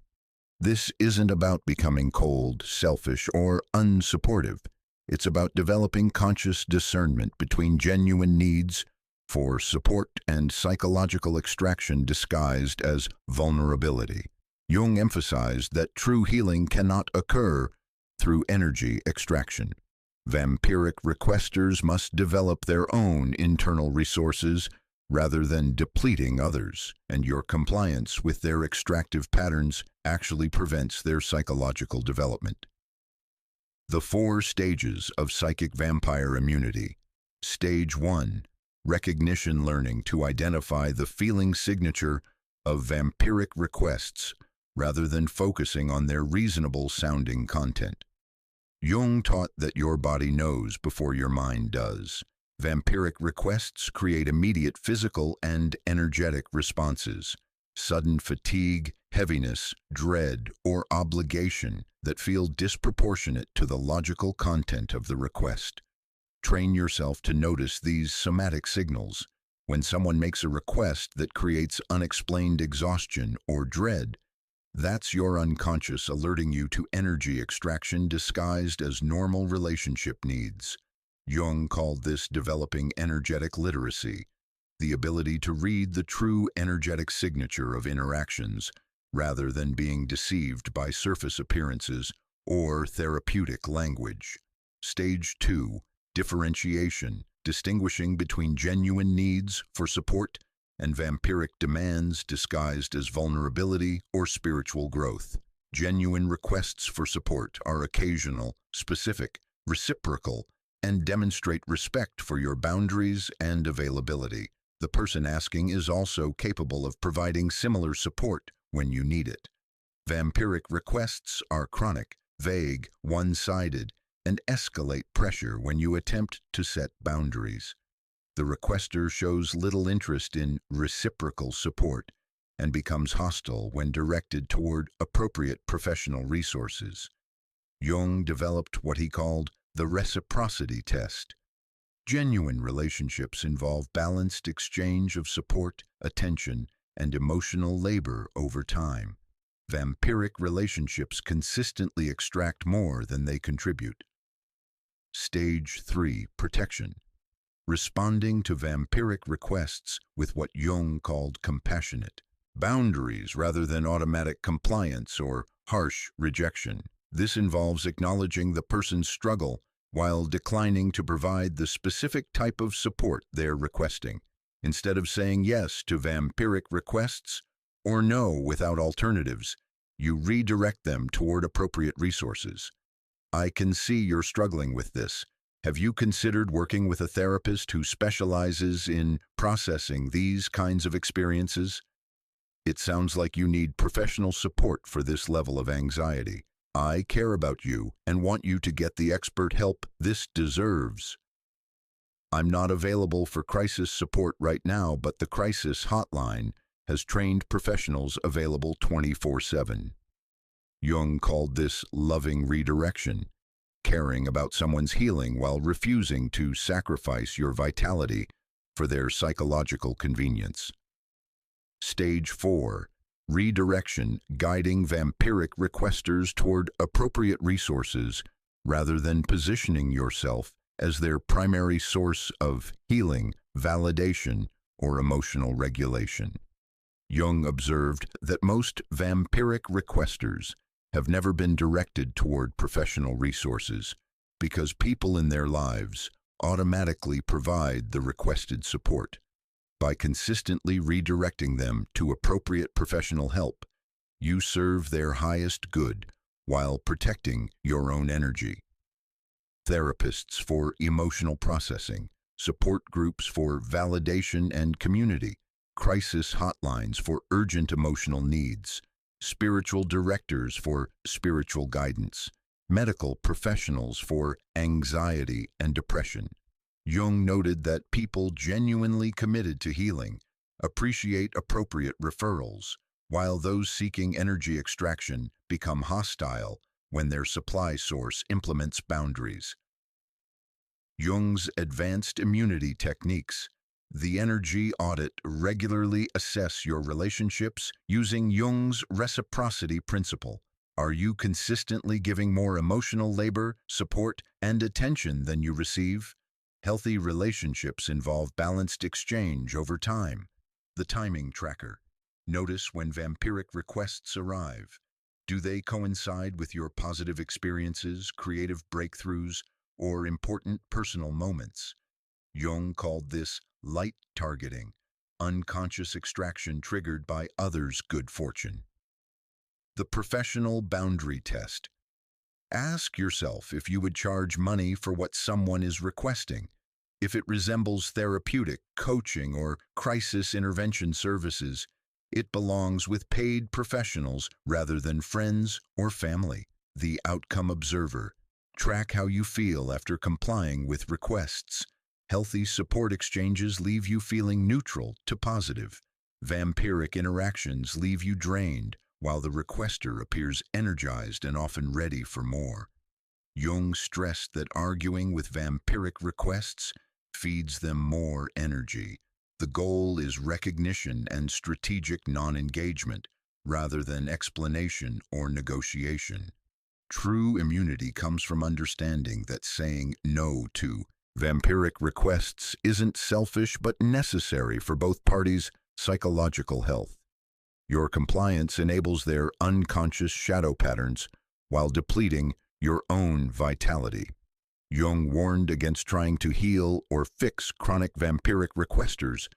This isn't about becoming cold, selfish, or unsupportive. It's about developing conscious discernment between genuine needs for support and psychological extraction disguised as vulnerability. Jung emphasized that true healing cannot occur through energy extraction. Vampiric requesters must develop their own internal resources rather than depleting others, and your compliance with their extractive patterns actually prevents their psychological development. The 4 stages of psychic vampire immunity. Stage 1. Recognition learning to identify the feeling signature of vampiric requests rather than focusing on their reasonable-sounding content. Jung taught that your body knows before your mind does. Vampiric requests create immediate physical and energetic responses. Sudden fatigue, heaviness, dread, or obligation that feel disproportionate to the logical content of the request. Train yourself to notice these somatic signals. When someone makes a request that creates unexplained exhaustion or dread, that's your unconscious alerting you to energy extraction disguised as normal relationship needs. Jung called this developing energetic literacy, the ability to read the true energetic signature of interactions rather than being deceived by surface appearances or therapeutic language. Stage 2. Differentiation, distinguishing between genuine needs for support and vampiric demands disguised as vulnerability or spiritual growth. Genuine requests for support are occasional, specific, reciprocal, and demonstrate respect for your boundaries and availability. The person asking is also capable of providing similar support when you need it. Vampiric requests are chronic, vague, one-sided, and escalate pressure when you attempt to set boundaries. The requester shows little interest in reciprocal support and becomes hostile when directed toward appropriate professional resources. Jung developed what he called the reciprocity test. Genuine relationships involve balanced exchange of support, attention, and emotional labor over time. Vampiric relationships consistently extract more than they contribute. Stage 3. Protection. Responding to vampiric requests with what Jung called compassionate boundaries rather than automatic compliance or harsh rejection. This involves acknowledging the person's struggle while declining to provide the specific type of support they're requesting. Instead of saying yes to vampiric requests or no without alternatives, you redirect them toward appropriate resources. I can see you're struggling with this. Have you considered working with a therapist who specializes in processing these kinds of experiences? It sounds like you need professional support for this level of anxiety. I care about you and want you to get the expert help this deserves. I'm not available for crisis support right now, but the crisis hotline has trained professionals available 24/7. Jung called this loving redirection, caring about someone's healing while refusing to sacrifice your vitality for their psychological convenience. Stage 4. Redirection, guiding vampiric requesters toward appropriate resources rather than positioning yourself as their primary source of healing, validation, or emotional regulation. Jung observed that most vampiric requesters have never been directed toward professional resources because people in their lives automatically provide the requested support. By consistently redirecting them to appropriate professional help, you serve their highest good while protecting your own energy. Therapists for emotional processing, support groups for validation and community, crisis hotlines for urgent emotional needs, spiritual directors for spiritual guidance, medical professionals for anxiety and depression. Jung noted that people genuinely committed to healing appreciate appropriate referrals, while those seeking energy extraction become hostile when their supply source implements boundaries. Jung's advanced immunity techniques. The energy audit regularly assess your relationships using Jung's reciprocity principle. Are you consistently giving more emotional labor, support, and attention than you receive? Healthy relationships involve balanced exchange over time. The timing tracker. Notice when vampiric requests arrive. Do they coincide with your positive experiences, creative breakthroughs, or important personal moments? Jung called this light targeting, unconscious extraction triggered by others' good fortune. The professional boundary test. Ask yourself if you would charge money for what someone is requesting. If it resembles therapeutic, coaching, or crisis intervention services, it belongs with paid professionals rather than friends or family. The outcome observer. Track how you feel after complying with requests. Healthy support exchanges leave you feeling neutral to positive. Vampiric interactions leave you drained, while the requester appears energized and often ready for more. Jung stressed that arguing with vampiric requests feeds them more energy. The goal is recognition and strategic non-engagement, rather than explanation or negotiation. True immunity comes from understanding that saying no to vampiric requests isn't selfish but necessary for both parties' psychological health. Your compliance enables their unconscious shadow patterns while depleting your own vitality. Jung warned against trying to heal or fix chronic vampiric requesters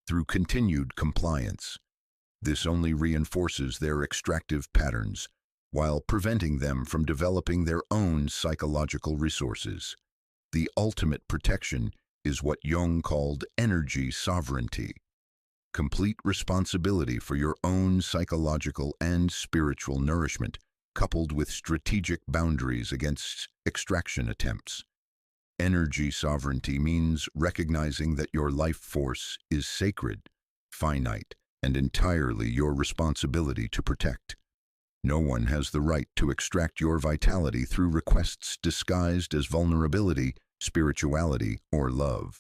through continued compliance. This only reinforces their extractive patterns while preventing them from developing their own psychological resources. The ultimate protection is what Jung called energy sovereignty. Complete responsibility for your own psychological and spiritual nourishment, coupled with strategic boundaries against extraction attempts. Energy sovereignty means recognizing that your life force is sacred, finite, and entirely your responsibility to protect. No one has the right to extract your vitality through requests disguised as vulnerability, spirituality, or love.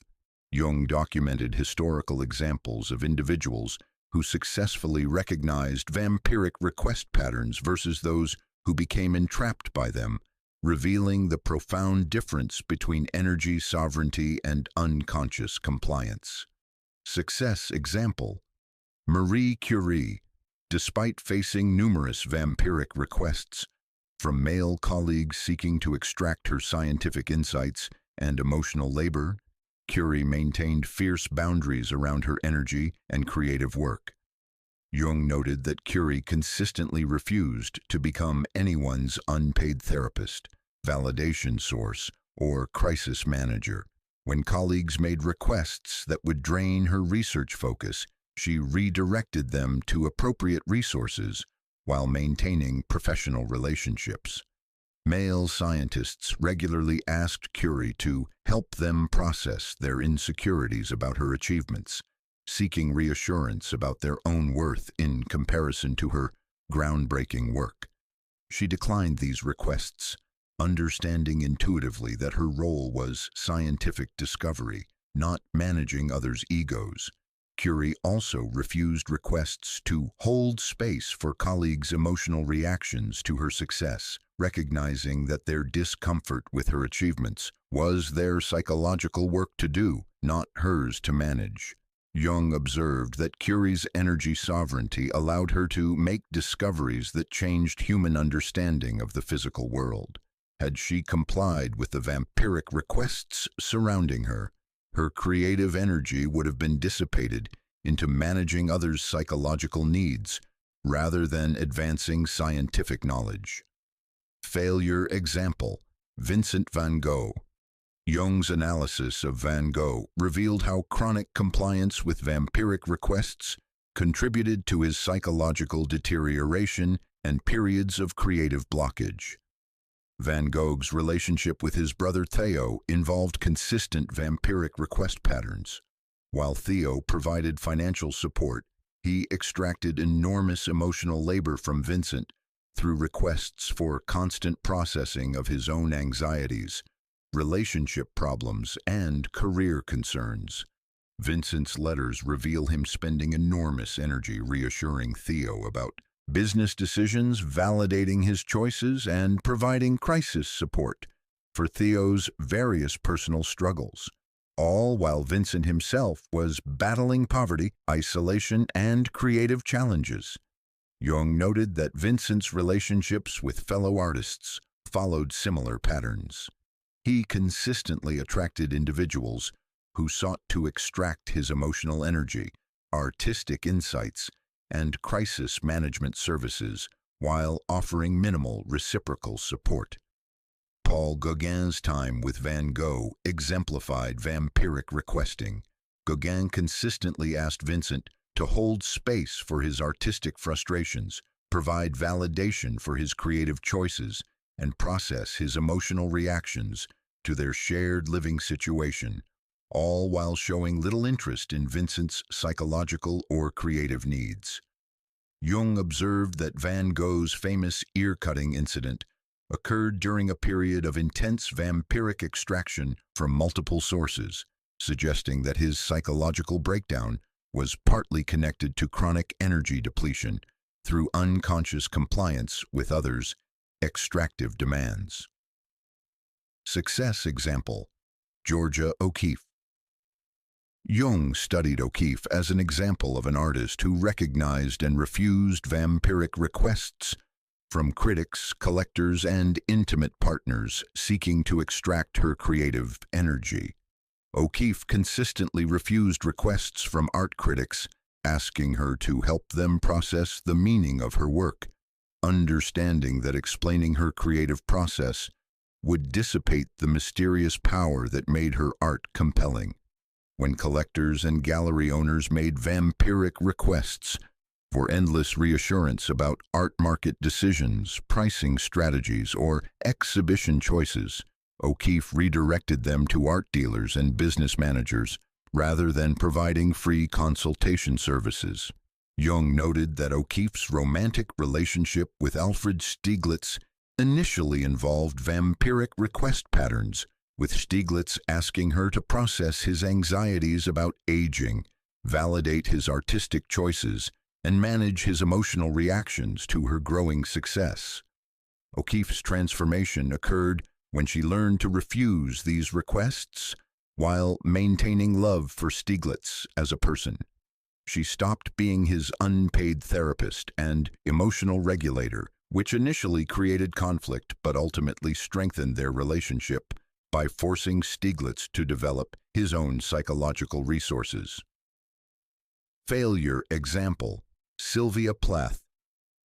Jung documented historical examples of individuals who successfully recognized vampiric request patterns versus those who became entrapped by them, revealing the profound difference between energy sovereignty and unconscious compliance. Success example: Marie Curie, despite facing numerous vampiric requests from male colleagues seeking to extract her scientific insights and emotional labor, Curie maintained fierce boundaries around her energy and creative work. Jung noted that Curie consistently refused to become anyone's unpaid therapist, validation source, or crisis manager. When colleagues made requests that would drain her research focus, she redirected them to appropriate resources while maintaining professional relationships. Male scientists regularly asked Curie to help them process their insecurities about her achievements, seeking reassurance about their own worth in comparison to her groundbreaking work. She declined these requests, understanding intuitively that her role was scientific discovery, not managing others' egos. Curie also refused requests to hold space for colleagues' emotional reactions to her success, recognizing that their discomfort with her achievements was their psychological work to do, not hers to manage. Jung observed that Curie's energy sovereignty allowed her to make discoveries that changed human understanding of the physical world. Had she complied with the vampiric requests surrounding her, her creative energy would have been dissipated into managing others' psychological needs rather than advancing scientific knowledge. Failure example: Vincent van Gogh. Jung's analysis of Van Gogh revealed how chronic compliance with vampiric requests contributed to his psychological deterioration and periods of creative blockage. Van Gogh's relationship with his brother Theo involved consistent vampiric request patterns. While Theo provided financial support, he extracted enormous emotional labor from Vincent through requests for constant processing of his own anxieties, relationship problems, and career concerns. Vincent's letters reveal him spending enormous energy reassuring Theo about business decisions, validating his choices, and providing crisis support for Theo's various personal struggles, all while Vincent himself was battling poverty, isolation, and creative challenges. Jung noted that Vincent's relationships with fellow artists followed similar patterns. He consistently attracted individuals who sought to extract his emotional energy, artistic insights, and crisis management services, while offering minimal reciprocal support. Paul Gauguin's time with Van Gogh exemplified vampiric requesting. Gauguin consistently asked Vincent to hold space for his artistic frustrations, provide validation for his creative choices, and process his emotional reactions to their shared living situation, all while showing little interest in Vincent's psychological or creative needs. Jung observed that Van Gogh's famous ear-cutting incident occurred during a period of intense vampiric extraction from multiple sources, suggesting that his psychological breakdown was partly connected to chronic energy depletion through unconscious compliance with others' extractive demands. Success example: Georgia O'Keeffe. Jung studied O'Keeffe as an example of an artist who recognized and refused vampiric requests from critics, collectors, and intimate partners seeking to extract her creative energy. O'Keeffe consistently refused requests from art critics asking her to help them process the meaning of her work, understanding that explaining her creative process would dissipate the mysterious power that made her art compelling. When collectors and gallery owners made vampiric requests for endless reassurance about art market decisions, pricing strategies, or exhibition choices, O'Keeffe redirected them to art dealers and business managers rather than providing free consultation services. Jung noted that O'Keeffe's romantic relationship with Alfred Stieglitz initially involved vampiric request patterns, with Stieglitz asking her to process his anxieties about aging, validate his artistic choices, and manage his emotional reactions to her growing success. O'Keeffe's transformation occurred when she learned to refuse these requests while maintaining love for Stieglitz as a person. She stopped being his unpaid therapist and emotional regulator, which initially created conflict but ultimately strengthened their relationship by forcing Stieglitz to develop his own psychological resources. Failure example: Sylvia Plath.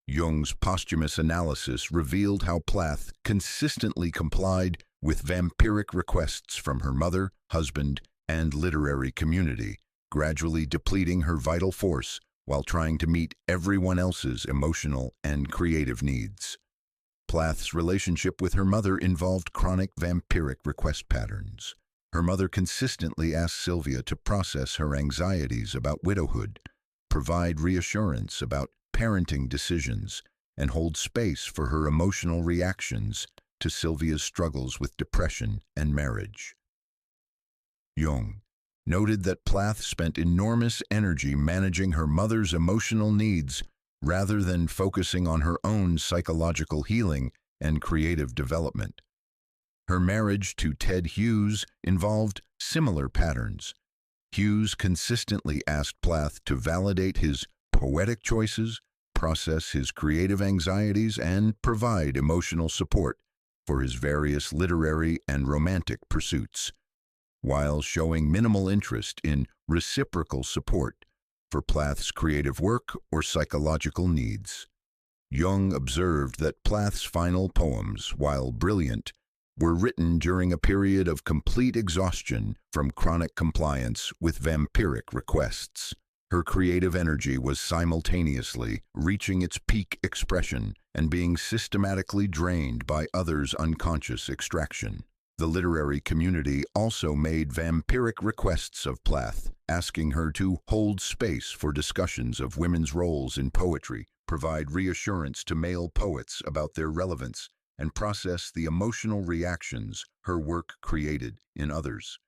Jung's posthumous analysis revealed how Plath consistently complied with vampiric requests from her mother, husband, and literary community, gradually depleting her vital force while trying to meet everyone else's emotional and creative needs. Plath's relationship with her mother involved chronic vampiric request patterns. Her mother consistently asked Sylvia to process her anxieties about widowhood, provide reassurance about parenting decisions, and hold space for her emotional reactions to Sylvia's struggles with depression and marriage. Jung noted that Plath spent enormous energy managing her mother's emotional needs rather than focusing on her own psychological healing and creative development. Her marriage to Ted Hughes involved similar patterns. Hughes consistently asked Plath to validate his poetic choices, process his creative anxieties, and provide emotional support for his various literary and romantic pursuits, while showing minimal interest in reciprocal support for Plath's creative work or psychological needs. Jung observed that Plath's final poems, while brilliant, were written during a period of complete exhaustion from chronic compliance with vampiric requests. Her creative energy was simultaneously reaching its peak expression and being systematically drained by others' unconscious extraction. The literary community also made vampiric requests of Plath, asking her to hold space for discussions of women's roles in poetry, provide reassurance to male poets about their relevance, and process the emotional reactions her work created in others.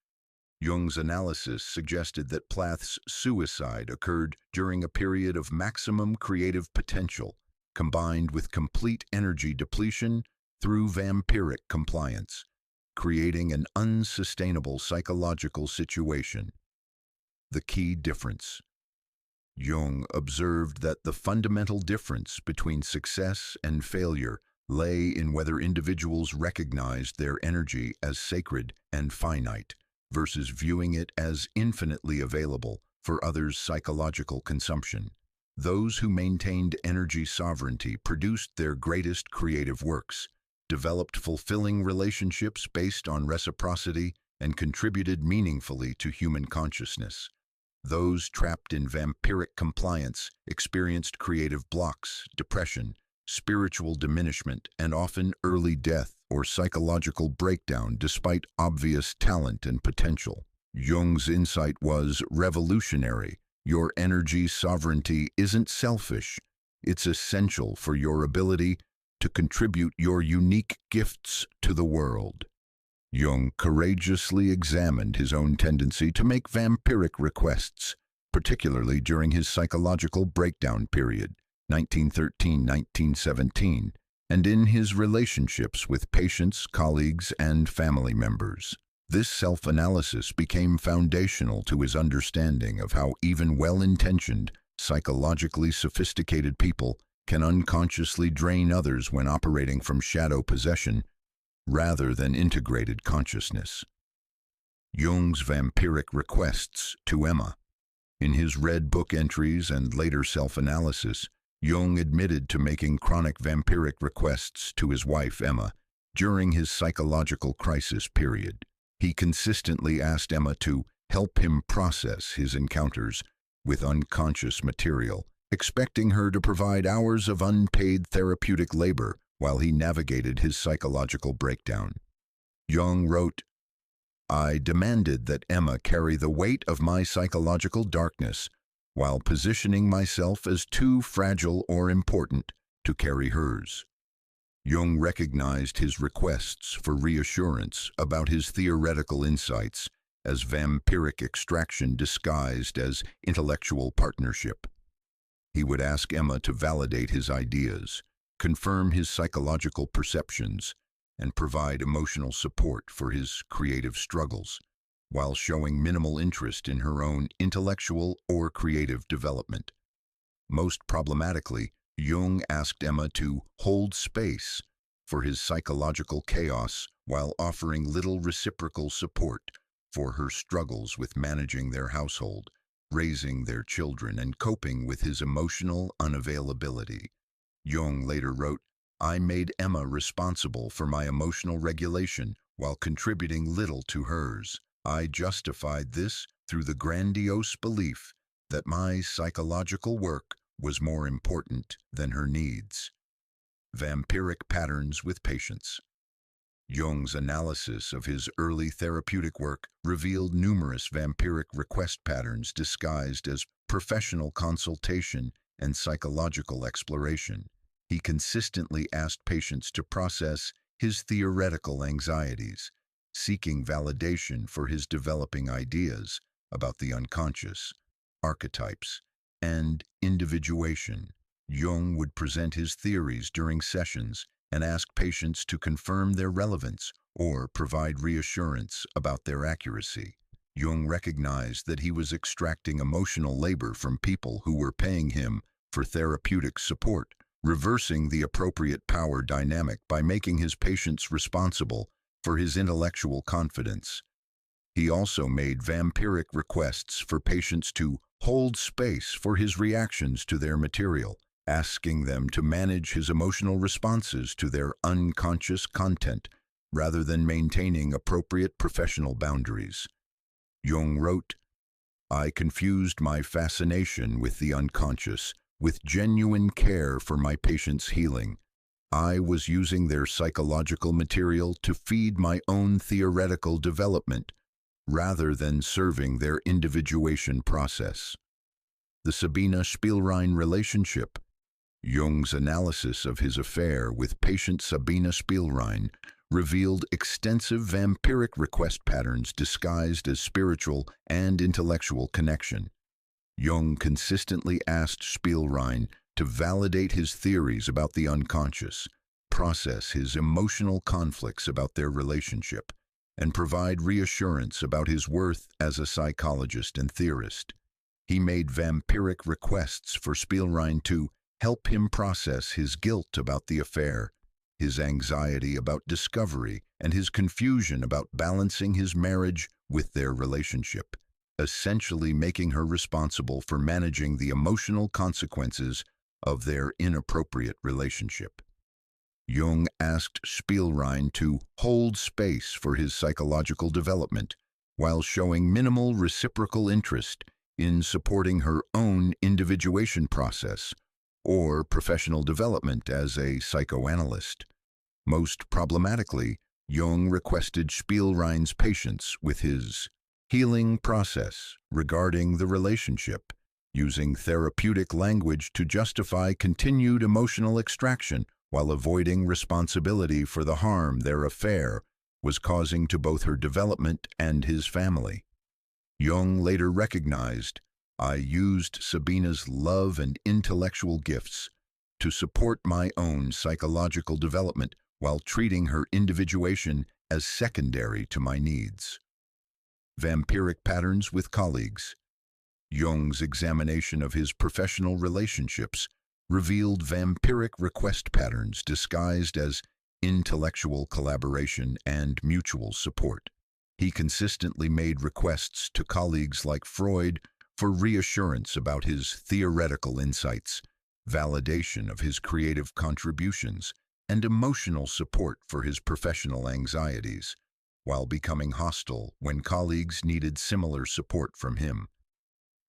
Jung's analysis suggested that Plath's suicide occurred during a period of maximum creative potential, combined with complete energy depletion through vampiric compliance, creating an unsustainable psychological situation. The key difference. Jung observed that the fundamental difference between success and failure lay in whether individuals recognized their energy as sacred and finite versus viewing it as infinitely available for others' psychological consumption. Those who maintained energy sovereignty produced their greatest creative works, developed fulfilling relationships based on reciprocity, and contributed meaningfully to human consciousness. Those trapped in vampiric compliance experienced creative blocks, depression, spiritual diminishment, and often early death or psychological breakdown despite obvious talent and potential. Jung's insight was revolutionary. Your energy sovereignty isn't selfish. It's essential for your ability to contribute your unique gifts to the world. Jung courageously examined his own tendency to make vampiric requests, particularly during his psychological breakdown period, 1913-1917, and in his relationships with patients, colleagues, and family members. This self-analysis became foundational to his understanding of how even well-intentioned, psychologically sophisticated people can unconsciously drain others when operating from shadow possession rather than integrated consciousness. Jung's vampiric requests to Emma. In his Red Book entries and later self-analysis, Jung admitted to making chronic vampiric requests to his wife, Emma, during his psychological crisis period. He consistently asked Emma to help him process his encounters with unconscious material, expecting her to provide hours of unpaid therapeutic labor while he navigated his psychological breakdown. Jung wrote, "I demanded that Emma carry the weight of my psychological darkness while positioning myself as too fragile or important to carry hers." Jung recognized his requests for reassurance about his theoretical insights as vampiric extraction disguised as intellectual partnership. He would ask Emma to validate his ideas, confirm his psychological perceptions, and provide emotional support for his creative struggles, while showing minimal interest in her own intellectual or creative development. Most problematically, Jung asked Emma to hold space for his psychological chaos while offering little reciprocal support for her struggles with managing their household, raising their children, and coping with his emotional unavailability. Jung later wrote, "I made Emma responsible for my emotional regulation while contributing little to hers. I justified this through the grandiose belief that my psychological work was more important than her needs." Vampiric patterns with patients. Jung's analysis of his early therapeutic work revealed numerous vampiric request patterns disguised as professional consultation and psychological exploration. He consistently asked patients to process his theoretical anxieties, seeking validation for his developing ideas about the unconscious, archetypes, and individuation. Jung would present his theories during sessions and ask patients to confirm their relevance or provide reassurance about their accuracy. Jung recognized that he was extracting emotional labor from people who were paying him for therapeutic support, reversing the appropriate power dynamic by making his patients responsible for his intellectual confidence. He also made vampiric requests for patients to hold space for his reactions to their material, asking them to manage his emotional responses to their unconscious content rather than maintaining appropriate professional boundaries. Jung wrote, "I confused my fascination with the unconscious with genuine care for my patients' healing. I was using their psychological material to feed my own theoretical development rather than serving their individuation process." The Sabina Spielrein relationship. Jung's analysis of his affair with patient Sabina Spielrein revealed extensive vampiric request patterns disguised as spiritual and intellectual connection. Jung consistently asked Spielrein to validate his theories about the unconscious, process his emotional conflicts about their relationship, and provide reassurance about his worth as a psychologist and theorist. He made vampiric requests for Spielrein to help him process his guilt about the affair, his anxiety about discovery, and his confusion about balancing his marriage with their relationship. essentially making her responsible for managing the emotional consequences of their inappropriate relationship. Jung asked Spielrein to hold space for his psychological development while showing minimal reciprocal interest in supporting her own individuation process or professional development as a psychoanalyst. Most problematically, Jung requested Spielrein's patience with his healing process regarding the relationship, using therapeutic language to justify continued emotional extraction while avoiding responsibility for the harm their affair was causing to both her development and his family. Jung later recognized, "I used Sabina's love and intellectual gifts to support my own psychological development while treating her individuation as secondary to my needs." Vampiric patterns with colleagues. Jung's examination of his professional relationships revealed vampiric request patterns disguised as intellectual collaboration and mutual support. He consistently made requests to colleagues like Freud for reassurance about his theoretical insights, validation of his creative contributions, and emotional support for his professional anxieties, while becoming hostile when colleagues needed similar support from him.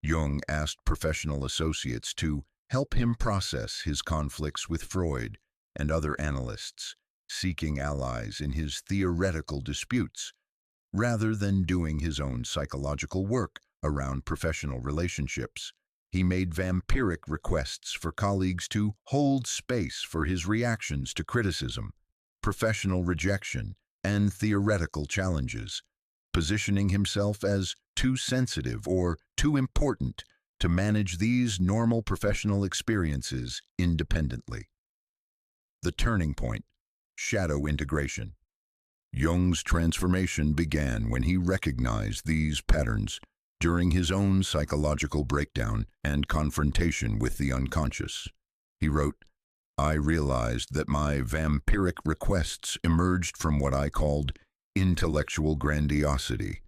Jung asked professional associates to help him process his conflicts with Freud and other analysts, seeking allies in his theoretical disputes, rather than doing his own psychological work around professional relationships. He made vampiric requests for colleagues to hold space for his reactions to criticism, professional rejection, and theoretical challenges, positioning himself as too sensitive or too important to manage these normal professional experiences independently. The turning point: shadow integration. Jung's transformation began when he recognized these patterns during his own psychological breakdown and confrontation with the unconscious. He wrote, "I realized that my vampiric requests emerged from what I called intellectual grandiosity,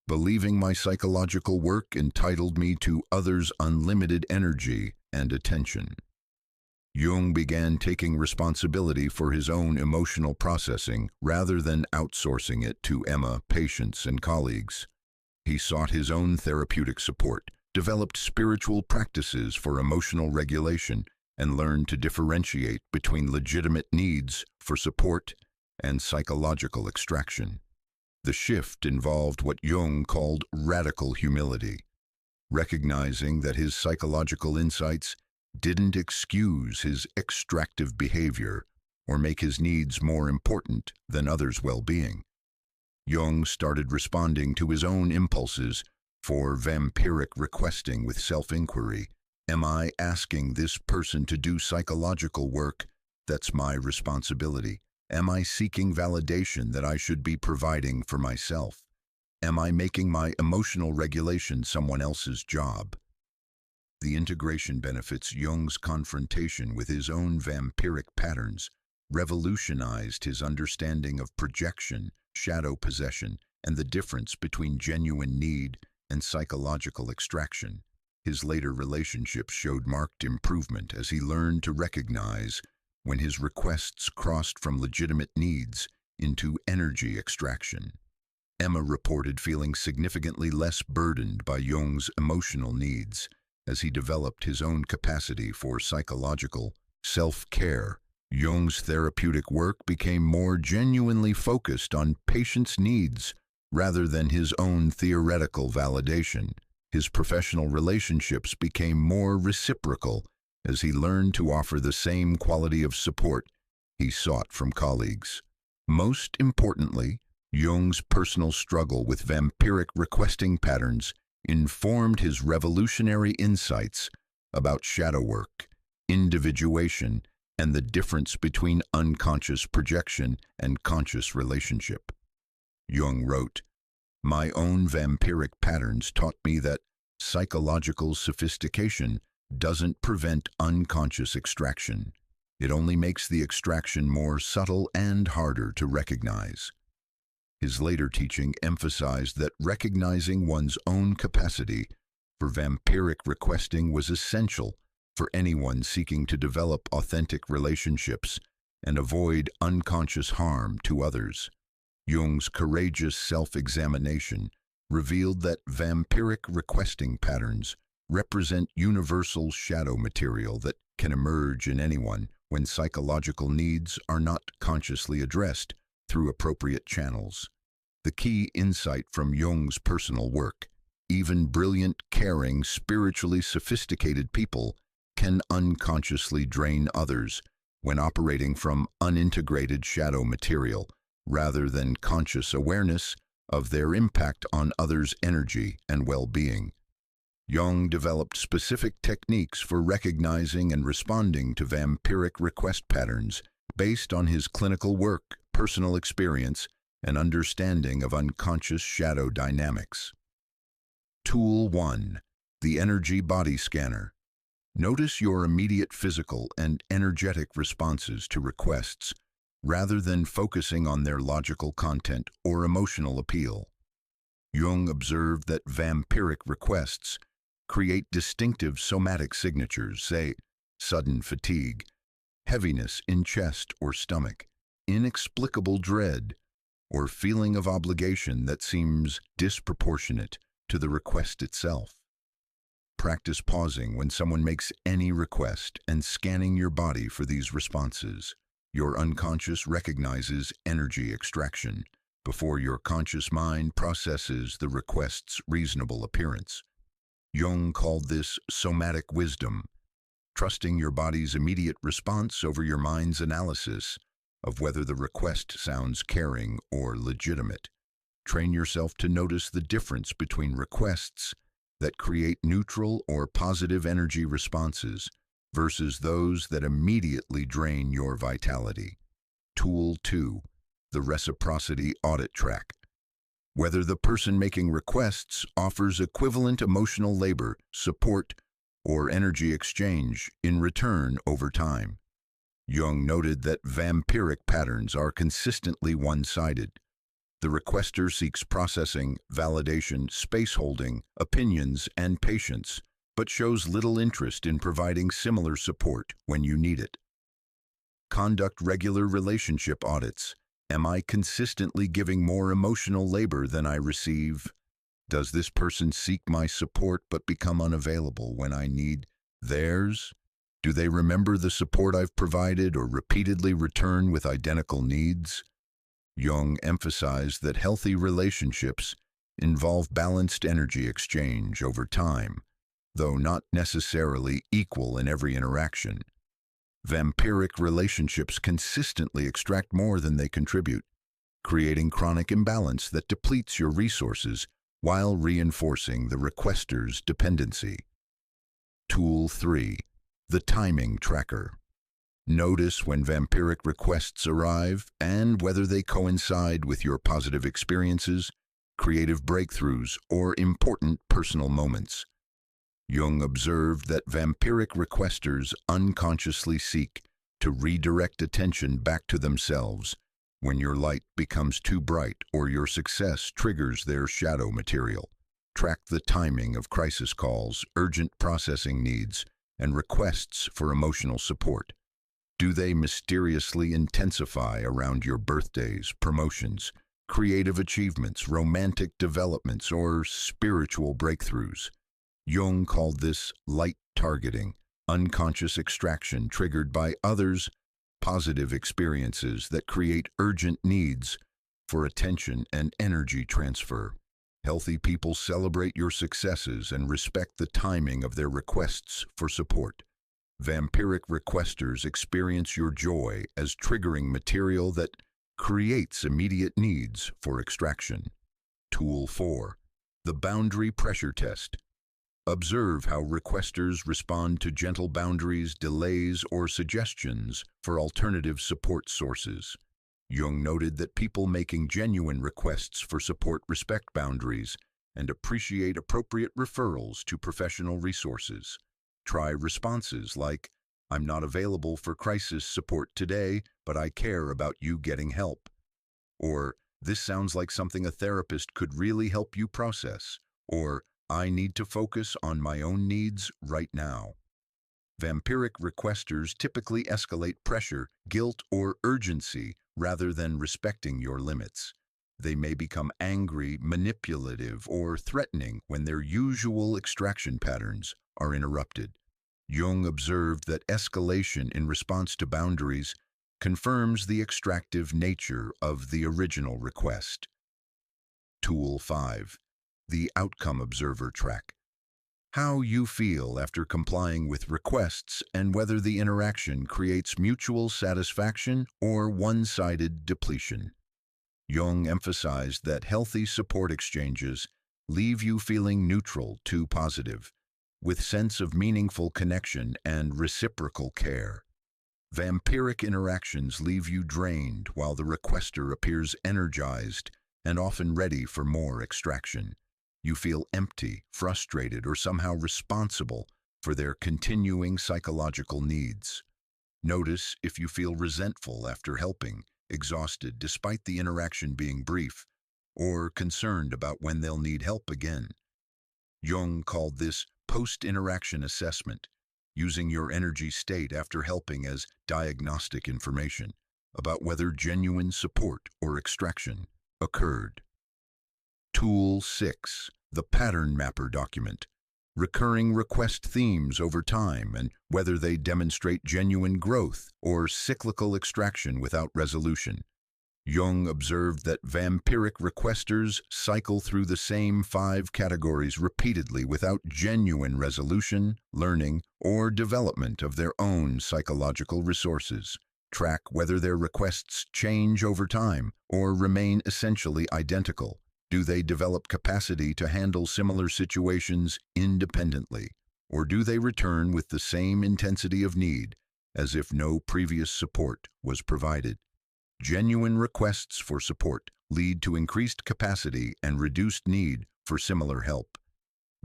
believing my psychological work entitled me to others' unlimited energy and attention." Jung began taking responsibility for his own emotional processing rather than outsourcing it to Emma, patients, and colleagues. He sought his own therapeutic support, developed spiritual practices for emotional regulation, and learned to differentiate between legitimate needs for support and psychological extraction. The shift involved what Jung called radical humility, recognizing that his psychological insights didn't excuse his extractive behavior or make his needs more important than others' well-being. Jung started responding to his own impulses for vampiric requesting with self-inquiry. Am I asking this person to do psychological work that's my responsibility? Am I seeking validation that I should be providing for myself? Am I making my emotional regulation someone else's job? The integration benefits. Jung's confrontation with his own vampiric patterns revolutionized his understanding of projection, shadow possession, and the difference between genuine need and psychological extraction. His later relationships showed marked improvement as he learned to recognize when his requests crossed from legitimate needs into energy extraction. Emma reported feeling significantly less burdened by Jung's emotional needs as he developed his own capacity for psychological self-care. Jung's therapeutic work became more genuinely focused on patients' needs rather than his own theoretical validation. His professional relationships became more reciprocal as he learned to offer the same quality of support he sought from colleagues. Most importantly, Jung's personal struggle with vampiric requesting patterns informed his revolutionary insights about shadow work, individuation, and the difference between unconscious projection and conscious relationship. Jung wrote, "My own vampiric patterns taught me that psychological sophistication doesn't prevent unconscious extraction. It only makes the extraction more subtle and harder to recognize." His later teaching emphasized that recognizing one's own capacity for vampiric requesting was essential for anyone seeking to develop authentic relationships and avoid unconscious harm to others. Jung's courageous self-examination revealed that vampiric requesting patterns represent universal shadow material that can emerge in anyone when psychological needs are not consciously addressed through appropriate channels. The key insight from Jung's personal work: even brilliant, caring, spiritually sophisticated people can unconsciously drain others when operating from unintegrated shadow material, rather than conscious awareness of their impact on others' energy and well-being. Jung developed specific techniques for recognizing and responding to vampiric request patterns based on his clinical work, personal experience, and understanding of unconscious shadow dynamics. Tool 1. The Energy Body Scanner. Notice your immediate physical and energetic responses to requests, rather than focusing on their logical content or emotional appeal. Jung observed that vampiric requests create distinctive somatic signatures, say, sudden fatigue, heaviness in chest or stomach, inexplicable dread, or feeling of obligation that seems disproportionate to the request itself. Practice pausing when someone makes any request and scanning your body for these responses. Your unconscious recognizes energy extraction before your conscious mind processes the request's reasonable appearance. Jung called this somatic wisdom, trusting your body's immediate response over your mind's analysis of whether the request sounds caring or legitimate. Train yourself to notice the difference between requests that create neutral or positive energy responses versus those that immediately drain your vitality. Tool 2. The Reciprocity Audit Track. Whether the person making requests offers equivalent emotional labor, support, or energy exchange in return over time. Jung noted that vampiric patterns are consistently one-sided. The requester seeks processing, validation, space-holding, opinions, and patience, but shows little interest in providing similar support when you need it. Conduct regular relationship audits. Am I consistently giving more emotional labor than I receive? Does this person seek my support but become unavailable when I need theirs? Do they remember the support I've provided or repeatedly return with identical needs? Jung emphasized that healthy relationships involve balanced energy exchange over time, though not necessarily equal in every interaction. Vampiric relationships consistently extract more than they contribute, creating chronic imbalance that depletes your resources while reinforcing the requester's dependency. Tool 3. The Timing Tracker. Notice when vampiric requests arrive and whether they coincide with your positive experiences, creative breakthroughs, or important personal moments. Jung observed that vampiric requesters unconsciously seek to redirect attention back to themselves when your light becomes too bright or your success triggers their shadow material. Track the timing of crisis calls, urgent processing needs, and requests for emotional support. Do they mysteriously intensify around your birthdays, promotions, creative achievements, romantic developments, or spiritual breakthroughs? Jung called this light targeting, unconscious extraction triggered by others' positive experiences that create urgent needs for attention and energy transfer. Healthy people celebrate your successes and respect the timing of their requests for support. Vampiric requesters experience your joy as triggering material that creates immediate needs for extraction. Tool 4. The Boundary Pressure Test. Observe how requesters respond to gentle boundaries, delays, or suggestions for alternative support sources. Jung noted that people making genuine requests for support respect boundaries and appreciate appropriate referrals to professional resources. Try responses like, "I'm not available for crisis support today, but I care about you getting help." Or, This sounds like something a therapist could really help you process. Or, I need to focus on my own needs right now. Vampiric requesters typically escalate pressure, guilt, or urgency rather than respecting your limits. They may become angry, manipulative, or threatening when their usual extraction patterns are interrupted. Jung observed that escalation in response to boundaries confirms the extractive nature of the original request. Tool 5. The Outcome Observer Track. How you feel after complying with requests and whether the interaction creates mutual satisfaction or one-sided depletion. Jung emphasized that healthy support exchanges leave you feeling neutral to positive, with sense of meaningful connection and reciprocal care. Vampiric interactions leave you drained while the requester appears energized and often ready for more extraction. You feel empty, frustrated, or somehow responsible for their continuing psychological needs. Notice if you feel resentful after helping, exhausted despite the interaction being brief, or concerned about when they'll need help again. Jung called this post-interaction assessment, using your energy state after helping as diagnostic information about whether genuine support or extraction occurred. Tool 6. The Pattern Mapper Document. Recurring request themes over time and whether they demonstrate genuine growth or cyclical extraction without resolution. Jung observed that vampiric requesters cycle through the same 5 categories repeatedly without genuine resolution, learning, or development of their own psychological resources. Track whether their requests change over time or remain essentially identical. Do they develop capacity to handle similar situations independently, or do they return with the same intensity of need as if no previous support was provided? Genuine requests for support lead to increased capacity and reduced need for similar help.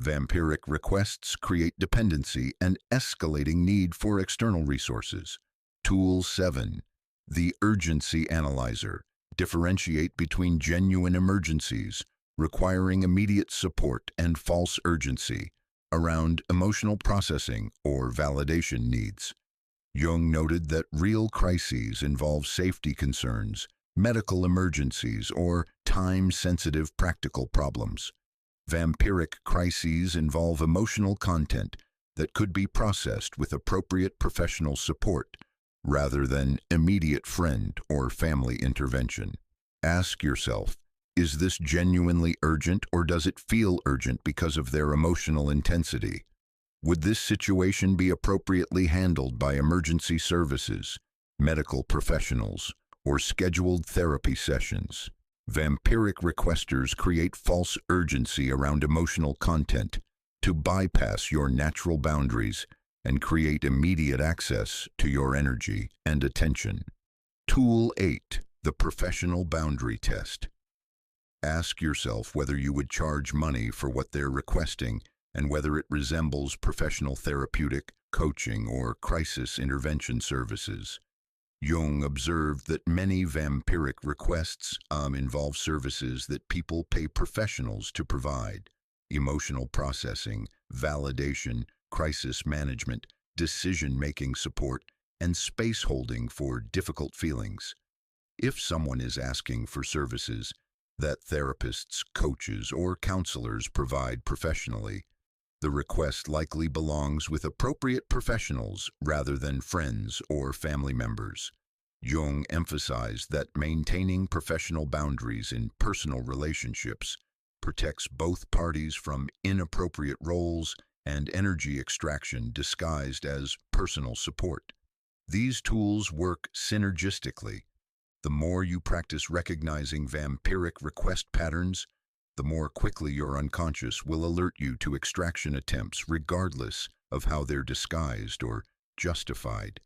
Vampiric requests create dependency and escalating need for external resources. Tool 7. The Urgency Analyzer. Differentiate between genuine emergencies, requiring immediate support, and false urgency around emotional processing or validation needs. Jung noted that real crises involve safety concerns, medical emergencies, or time-sensitive practical problems. Vampiric crises involve emotional content that could be processed with appropriate professional support, rather than immediate friend or family intervention. Ask yourself, is this genuinely urgent or does it feel urgent because of their emotional intensity? Would this situation be appropriately handled by emergency services, medical professionals, or scheduled therapy sessions? Vampiric requesters create false urgency around emotional content to bypass your natural boundaries and create immediate access to your energy and attention. Tool 8. The Professional Boundary Test. Ask yourself whether you would charge money for what they're requesting and whether it resembles professional therapeutic, coaching, or crisis intervention services. Jung observed that many vampiric requests involve services that people pay professionals to provide: emotional processing, validation, crisis management, decision-making support, and space holding for difficult feelings. If someone is asking for services that therapists, coaches, or counselors provide professionally, the request likely belongs with appropriate professionals rather than friends or family members. Jung emphasized that maintaining professional boundaries in personal relationships protects both parties from inappropriate roles and energy extraction disguised as personal support. These tools work synergistically. The more you practice recognizing vampiric request patterns, the more quickly your unconscious will alert you to extraction attempts regardless of how they're disguised or justified.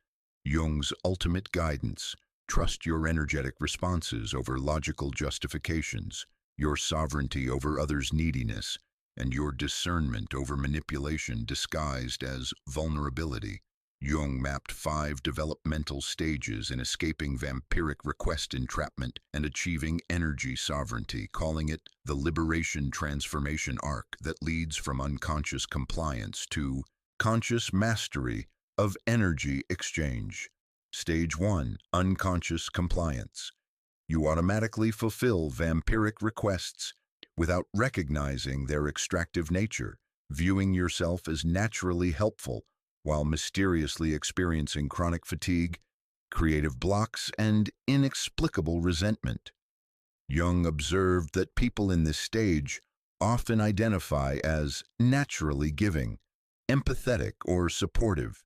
Jung's ultimate guidance: trust your energetic responses over logical justifications, your sovereignty over others' neediness, and your discernment over manipulation disguised as vulnerability. Jung mapped 5 developmental stages in escaping vampiric request entrapment and achieving energy sovereignty, calling it the liberation transformation arc that leads from unconscious compliance to conscious mastery of energy exchange. Stage 1. Unconscious compliance. You automatically fulfill vampiric requests without recognizing their extractive nature, viewing yourself as naturally helpful while mysteriously experiencing chronic fatigue, creative blocks, and inexplicable resentment. Jung observed that people in this stage often identify as naturally giving, empathetic, or supportive,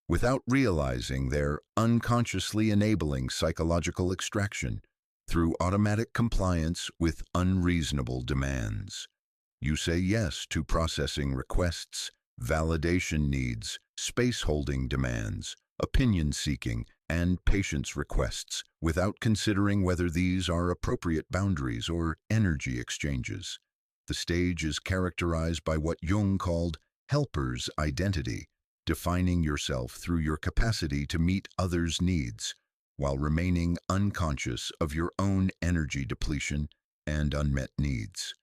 without realizing they're unconsciously enabling psychological extraction through automatic compliance with unreasonable demands. You say yes to processing requests, validation needs, space-holding demands, opinion-seeking, and patience requests without considering whether these are appropriate boundaries or energy exchanges. The stage is characterized by what Jung called helper's identity, defining yourself through your capacity to meet others' needs while remaining unconscious of your own energy depletion and unmet needs.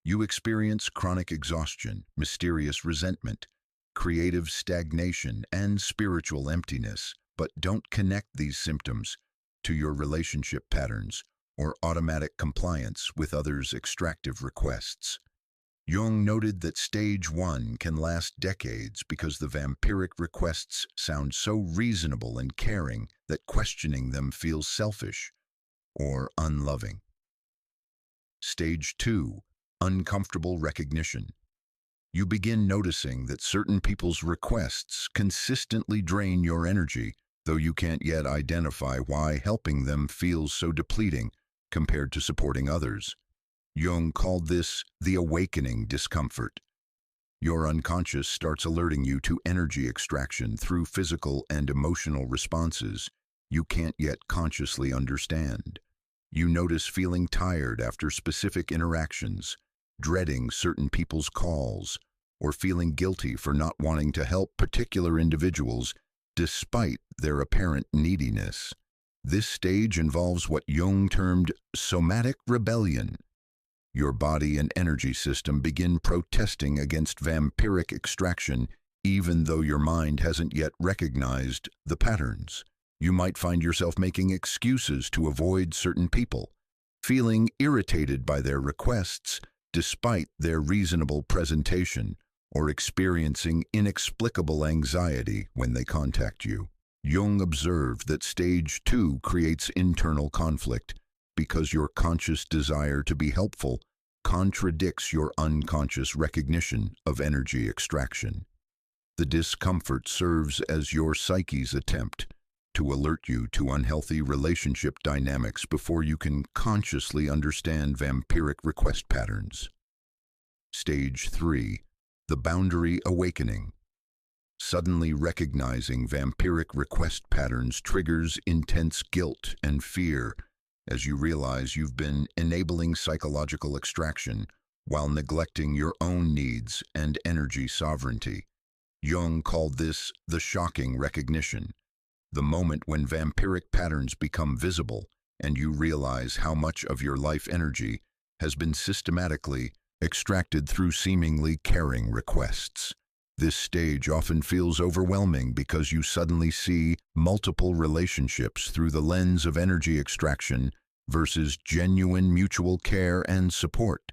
You experience chronic exhaustion, mysterious resentment, creative stagnation, and spiritual emptiness, but don't connect these symptoms to your relationship patterns or automatic compliance with others' extractive requests. Jung noted that stage 1 can last decades because the vampiric requests sound so reasonable and caring that questioning them feels selfish or unloving. Stage 2. Uncomfortable recognition. You begin noticing that certain people's requests consistently drain your energy, though you can't yet identify why helping them feels so depleting compared to supporting others. Jung called this the awakening discomfort. Your unconscious starts alerting you to energy extraction through physical and emotional responses you can't yet consciously understand. You notice feeling tired after specific interactions, dreading certain people's calls, or feeling guilty for not wanting to help particular individuals despite their apparent neediness. This stage involves what Jung termed somatic rebellion. Your body and energy system begin protesting against vampiric extraction even though your mind hasn't yet recognized the patterns. You might find yourself making excuses to avoid certain people, feeling irritated by their requests despite their reasonable presentation, or experiencing inexplicable anxiety when they contact you. Jung observed that stage 2 creates internal conflict because your conscious desire to be helpful contradicts your unconscious recognition of energy extraction. The discomfort serves as your psyche's attempt to alert you to unhealthy relationship dynamics before you can consciously understand vampiric request patterns. Stage 3. The boundary awakening. Suddenly recognizing vampiric request patterns triggers intense guilt and fear as you realize you've been enabling psychological extraction while neglecting your own needs and energy sovereignty. Jung called this the shocking recognition, the moment when vampiric patterns become visible and you realize how much of your life energy has been systematically extracted through seemingly caring requests. This stage often feels overwhelming because you suddenly see multiple relationships through the lens of energy extraction versus genuine mutual care and support.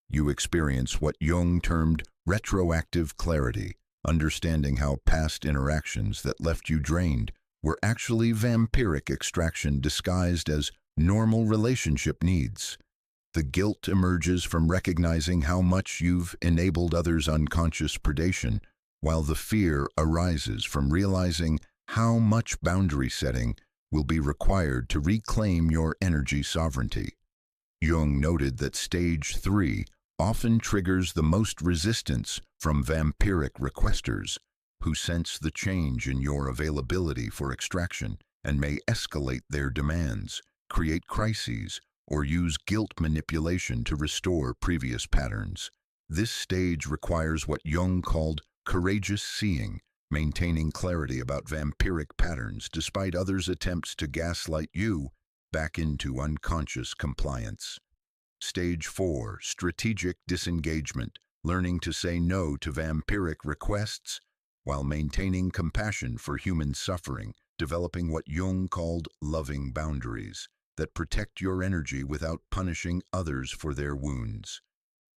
You experience what Jung termed retroactive clarity, understanding how past interactions that left you drained were actually vampiric extraction disguised as normal relationship needs. The guilt emerges from recognizing how much you've enabled others' unconscious predation, while the fear arises from realizing how much boundary setting will be required to reclaim your energy sovereignty. Jung noted that stage 3 often triggers the most resistance from vampiric requesters, who sense the change in your availability for extraction and may escalate their demands, create crises, or use guilt manipulation to restore previous patterns. This stage requires what Jung called courageous seeing, maintaining clarity about vampiric patterns despite others' attempts to gaslight you back into unconscious compliance. Stage 4, strategic disengagement, learning to say no to vampiric requests while maintaining compassion for human suffering, developing what Jung called loving boundaries that protect your energy without punishing others for their wounds.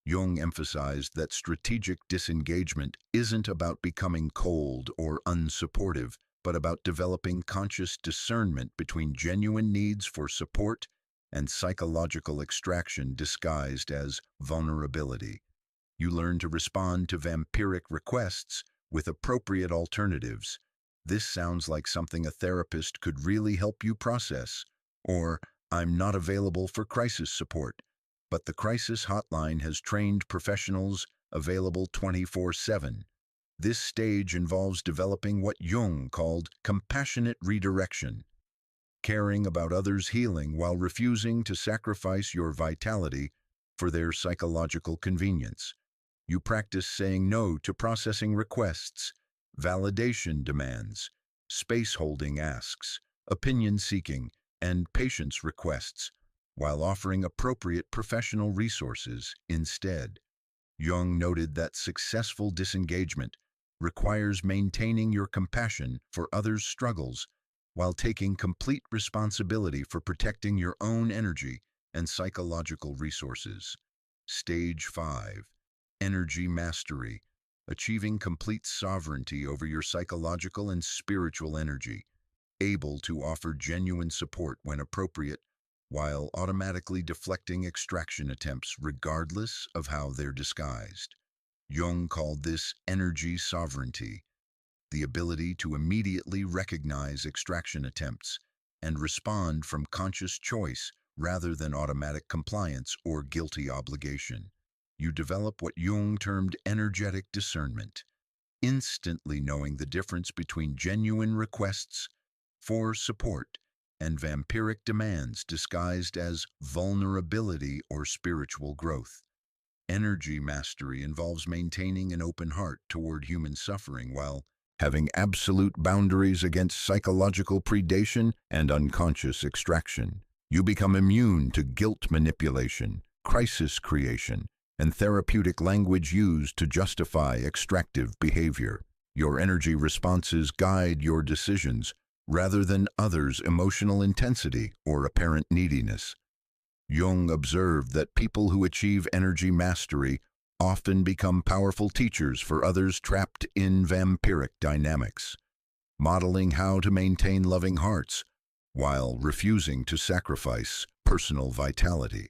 Jung emphasized that strategic disengagement isn't about becoming cold or unsupportive, but about developing conscious discernment between genuine needs for support and psychological extraction disguised as vulnerability. You learn to respond to vampiric requests with appropriate alternatives. This sounds like something a therapist could really help you process, or I'm not available for crisis support. But the crisis hotline has trained professionals available 24/7. This stage involves developing what Jung called compassionate redirection, caring about others' healing while refusing to sacrifice your vitality for their psychological convenience. You practice saying no to processing requests, validation demands, space-holding asks, opinion-seeking, and patience requests, while offering appropriate professional resources instead. Jung noted that successful disengagement requires maintaining your compassion for others' struggles while taking complete responsibility for protecting your own energy and psychological resources. Stage 5. Energy mastery, achieving complete sovereignty over your psychological and spiritual energy, able to offer genuine support when appropriate, while automatically deflecting extraction attempts regardless of how they're disguised. Jung called this energy sovereignty, the ability to immediately recognize extraction attempts and respond from conscious choice rather than automatic compliance or guilty obligation. You develop what Jung termed energetic discernment, instantly knowing the difference between genuine requests for support and vampiric demands disguised as vulnerability or spiritual growth. Energy mastery involves maintaining an open heart toward human suffering while having absolute boundaries against psychological predation and unconscious extraction. You become immune to guilt manipulation, crisis creation, and therapeutic language used to justify extractive behavior. Your energy responses guide your decisions rather than others' emotional intensity or apparent neediness. Jung observed that people who achieve energy mastery often become powerful teachers for others trapped in vampiric dynamics, modeling how to maintain loving hearts while refusing to sacrifice personal vitality.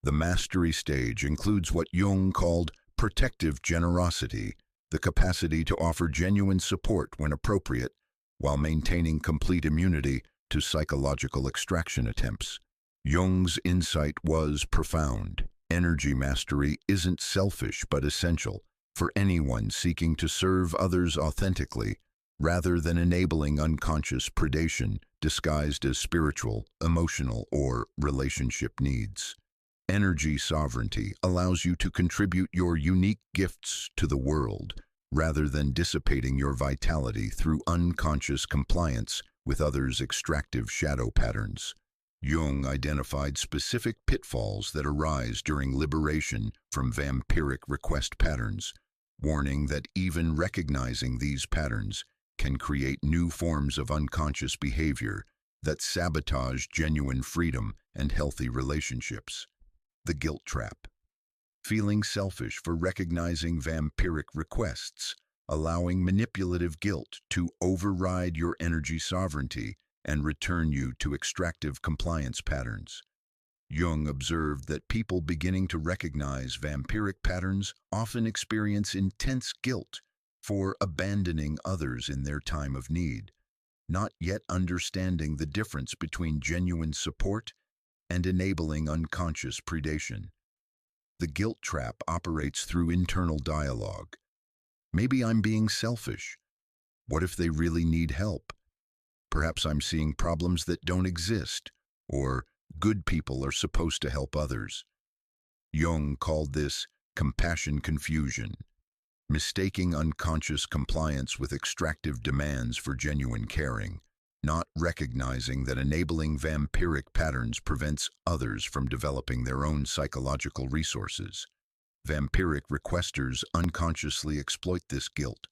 The mastery stage includes what Jung called protective generosity, the capacity to offer genuine support when appropriate, while maintaining complete immunity to psychological extraction attempts. Jung's insight was profound. Energy mastery isn't selfish but essential for anyone seeking to serve others authentically, rather than enabling unconscious predation disguised as spiritual, emotional, or relationship needs. Energy sovereignty allows you to contribute your unique gifts to the world, rather than dissipating your vitality through unconscious compliance with others' extractive shadow patterns. Jung identified specific pitfalls that arise during liberation from vampiric request patterns, warning that even recognizing these patterns can create new forms of unconscious behavior that sabotage genuine freedom and healthy relationships. The guilt trap. Feeling selfish for recognizing vampiric requests, allowing manipulative guilt to override your energy sovereignty and return you to extractive compliance patterns. Jung observed that people beginning to recognize vampiric patterns often experience intense guilt for abandoning others in their time of need, not yet understanding the difference between genuine support and enabling unconscious predation. The guilt trap operates through internal dialogue. Maybe I'm being selfish. What if they really need help? Perhaps I'm seeing problems that don't exist, or good people are supposed to help others. Jung called this compassion confusion, mistaking unconscious compliance with extractive demands for genuine caring, not recognizing that enabling vampiric patterns prevents others from developing their own psychological resources. Vampiric requesters unconsciously exploit this guilt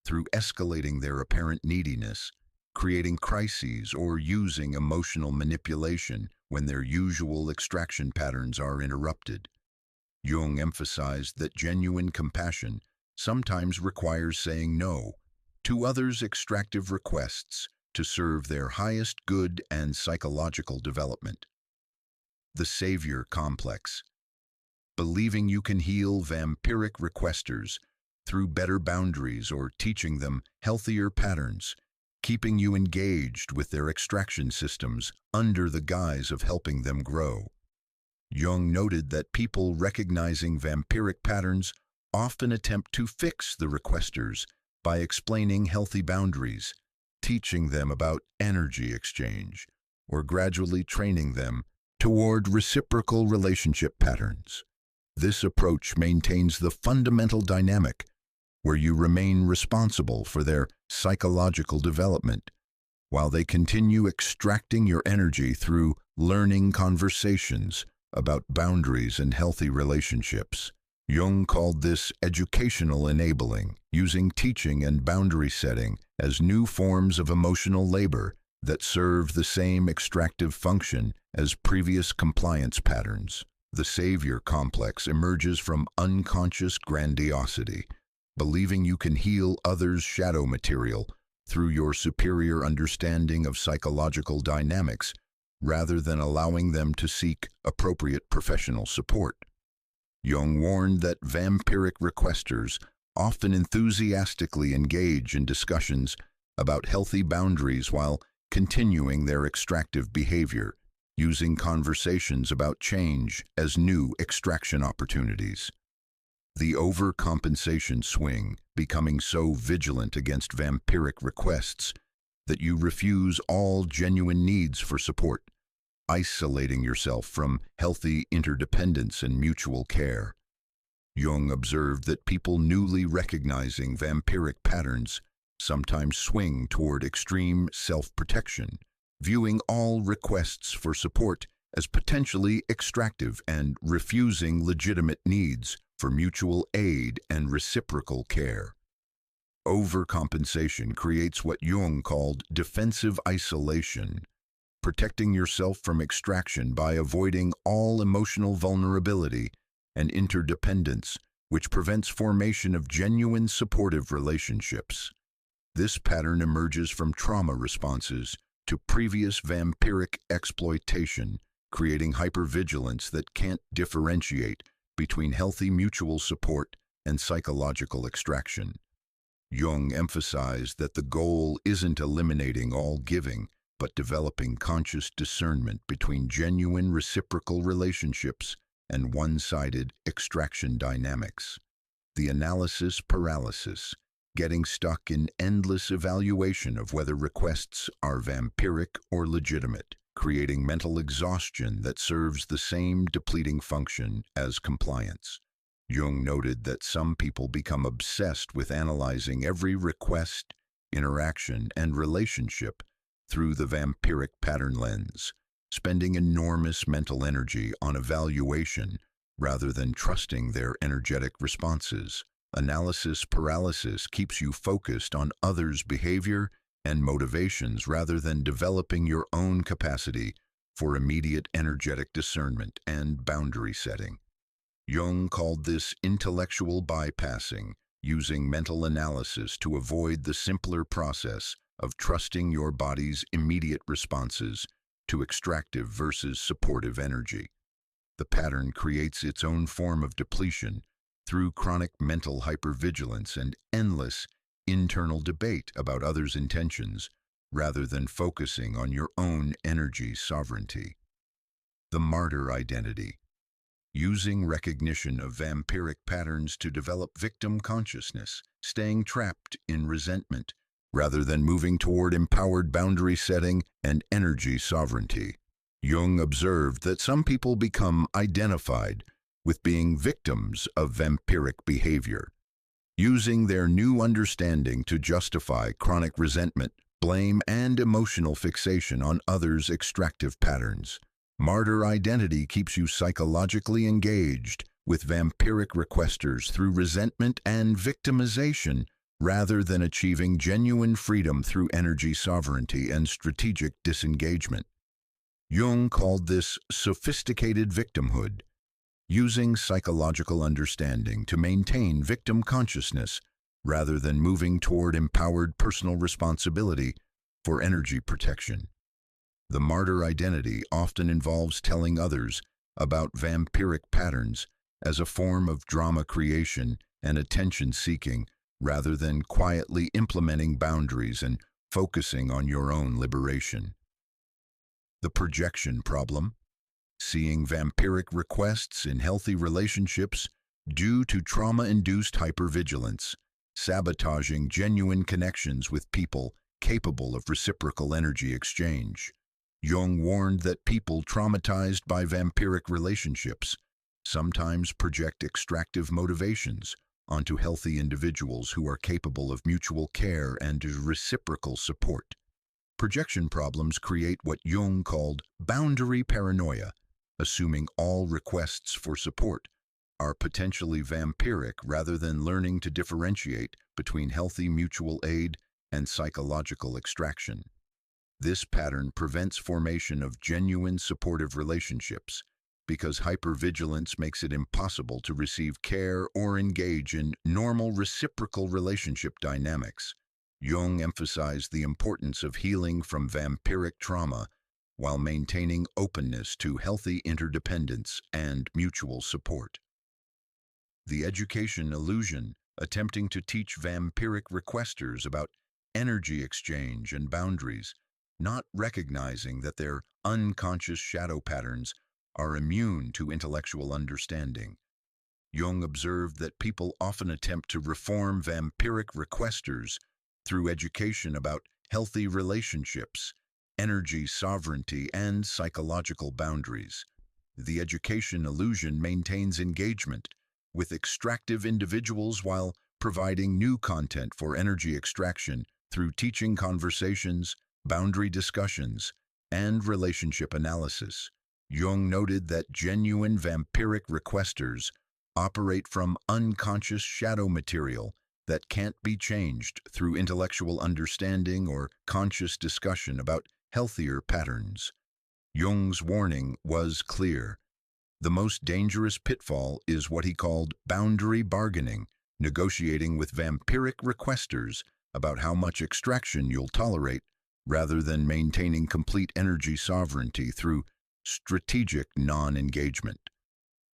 through escalating their apparent neediness, creating crises, or using emotional manipulation when their usual extraction patterns are interrupted. Jung emphasized that genuine compassion sometimes requires saying no to others' extractive requests to serve their highest good and psychological development. The savior complex. Believing you can heal vampiric requesters through better boundaries or teaching them healthier patterns, keeping you engaged with their extraction systems under the guise of helping them grow. Jung noted that people recognizing vampiric patterns often attempt to fix the requesters by explaining healthy boundaries, teaching them about energy exchange, or gradually training them toward reciprocal relationship patterns. This approach maintains the fundamental dynamic where you remain responsible for their psychological development, while they continue extracting your energy through learning conversations about boundaries and healthy relationships. Jung called this educational enabling, using teaching and boundary setting as new forms of emotional labor that serve the same extractive function as previous compliance patterns. The savior complex emerges from unconscious grandiosity, believing you can heal others' shadow material through your superior understanding of psychological dynamics rather than allowing them to seek appropriate professional support. Jung warned that vampiric requesters often enthusiastically engage in discussions about healthy boundaries while continuing their extractive behavior, using conversations about change as new extraction opportunities. The overcompensation swing, becoming so vigilant against vampiric requests that you refuse all genuine needs for support, isolating yourself from healthy interdependence and mutual care. Jung observed that people newly recognizing vampiric patterns sometimes swing toward extreme self-protection, viewing all requests for support as potentially extractive and refusing legitimate needs for mutual aid and reciprocal care. Overcompensation creates what Jung called defensive isolation, protecting yourself from extraction by avoiding all emotional vulnerability and interdependence, which prevents formation of genuine supportive relationships. This pattern emerges from trauma responses to previous vampiric exploitation, creating hypervigilance that can't differentiate between healthy mutual support and psychological extraction. Jung emphasized that the goal isn't eliminating all giving, but developing conscious discernment between genuine reciprocal relationships and one-sided extraction dynamics. The analysis paralysis, getting stuck in endless evaluation of whether requests are vampiric or legitimate, creating mental exhaustion that serves the same depleting function as compliance. Jung noted that some people become obsessed with analyzing every request, interaction, and relationship through the vampiric pattern lens, spending enormous mental energy on evaluation rather than trusting their energetic responses. Analysis paralysis keeps you focused on others' behavior and motivations rather than developing your own capacity for immediate energetic discernment and boundary setting. Jung called this intellectual bypassing, using mental analysis to avoid the simpler process of trusting your body's immediate responses to extractive versus supportive energy. The pattern creates its own form of depletion through chronic mental hypervigilance and endless internal debate about others' intentions, rather than focusing on your own energy sovereignty. The martyr identity. Using recognition of vampiric patterns to develop victim consciousness, staying trapped in resentment, rather than moving toward empowered boundary setting and energy sovereignty. Jung observed that some people become identified with being victims of vampiric behavior, using their new understanding to justify chronic resentment, blame, and emotional fixation on others' extractive patterns. Martyr identity keeps you psychologically engaged with vampiric requesters through resentment and victimization, rather than achieving genuine freedom through energy sovereignty and strategic disengagement. Jung called this sophisticated victimhood, using psychological understanding to maintain victim consciousness rather than moving toward empowered personal responsibility for energy protection. The martyr identity often involves telling others about vampiric patterns as a form of drama creation and attention-seeking, rather than quietly implementing boundaries and focusing on your own liberation. The projection problem: seeing vampiric requests in healthy relationships due to trauma-induced hypervigilance, sabotaging genuine connections with people capable of reciprocal energy exchange. Jung warned that people traumatized by vampiric relationships sometimes project extractive motivations onto healthy individuals who are capable of mutual care and reciprocal support. Projection problems create what Jung called boundary paranoia, assuming all requests for support are potentially vampiric rather than learning to differentiate between healthy mutual aid and psychological extraction. This pattern prevents formation of genuine supportive relationships because hypervigilance makes it impossible to receive care or engage in normal reciprocal relationship dynamics. Jung emphasized the importance of healing from vampiric trauma while maintaining openness to healthy interdependence and mutual support. The education illusion, attempting to teach vampiric requesters about energy exchange and boundaries, not recognizing that their unconscious shadow patterns are immune to intellectual understanding. Jung observed that people often attempt to reform vampiric requesters through education about healthy relationships, energy sovereignty, and psychological boundaries. The education illusion maintains engagement with extractive individuals while providing new content for energy extraction through teaching conversations, boundary discussions, and relationship analysis. Jung noted that genuine vampiric requesters operate from unconscious shadow material that can't be changed through intellectual understanding or conscious discussion about healthier patterns. Jung's warning was clear. The most dangerous pitfall is what he called boundary bargaining, negotiating with vampiric requesters about how much extraction you'll tolerate, rather than maintaining complete energy sovereignty through strategic non-engagement.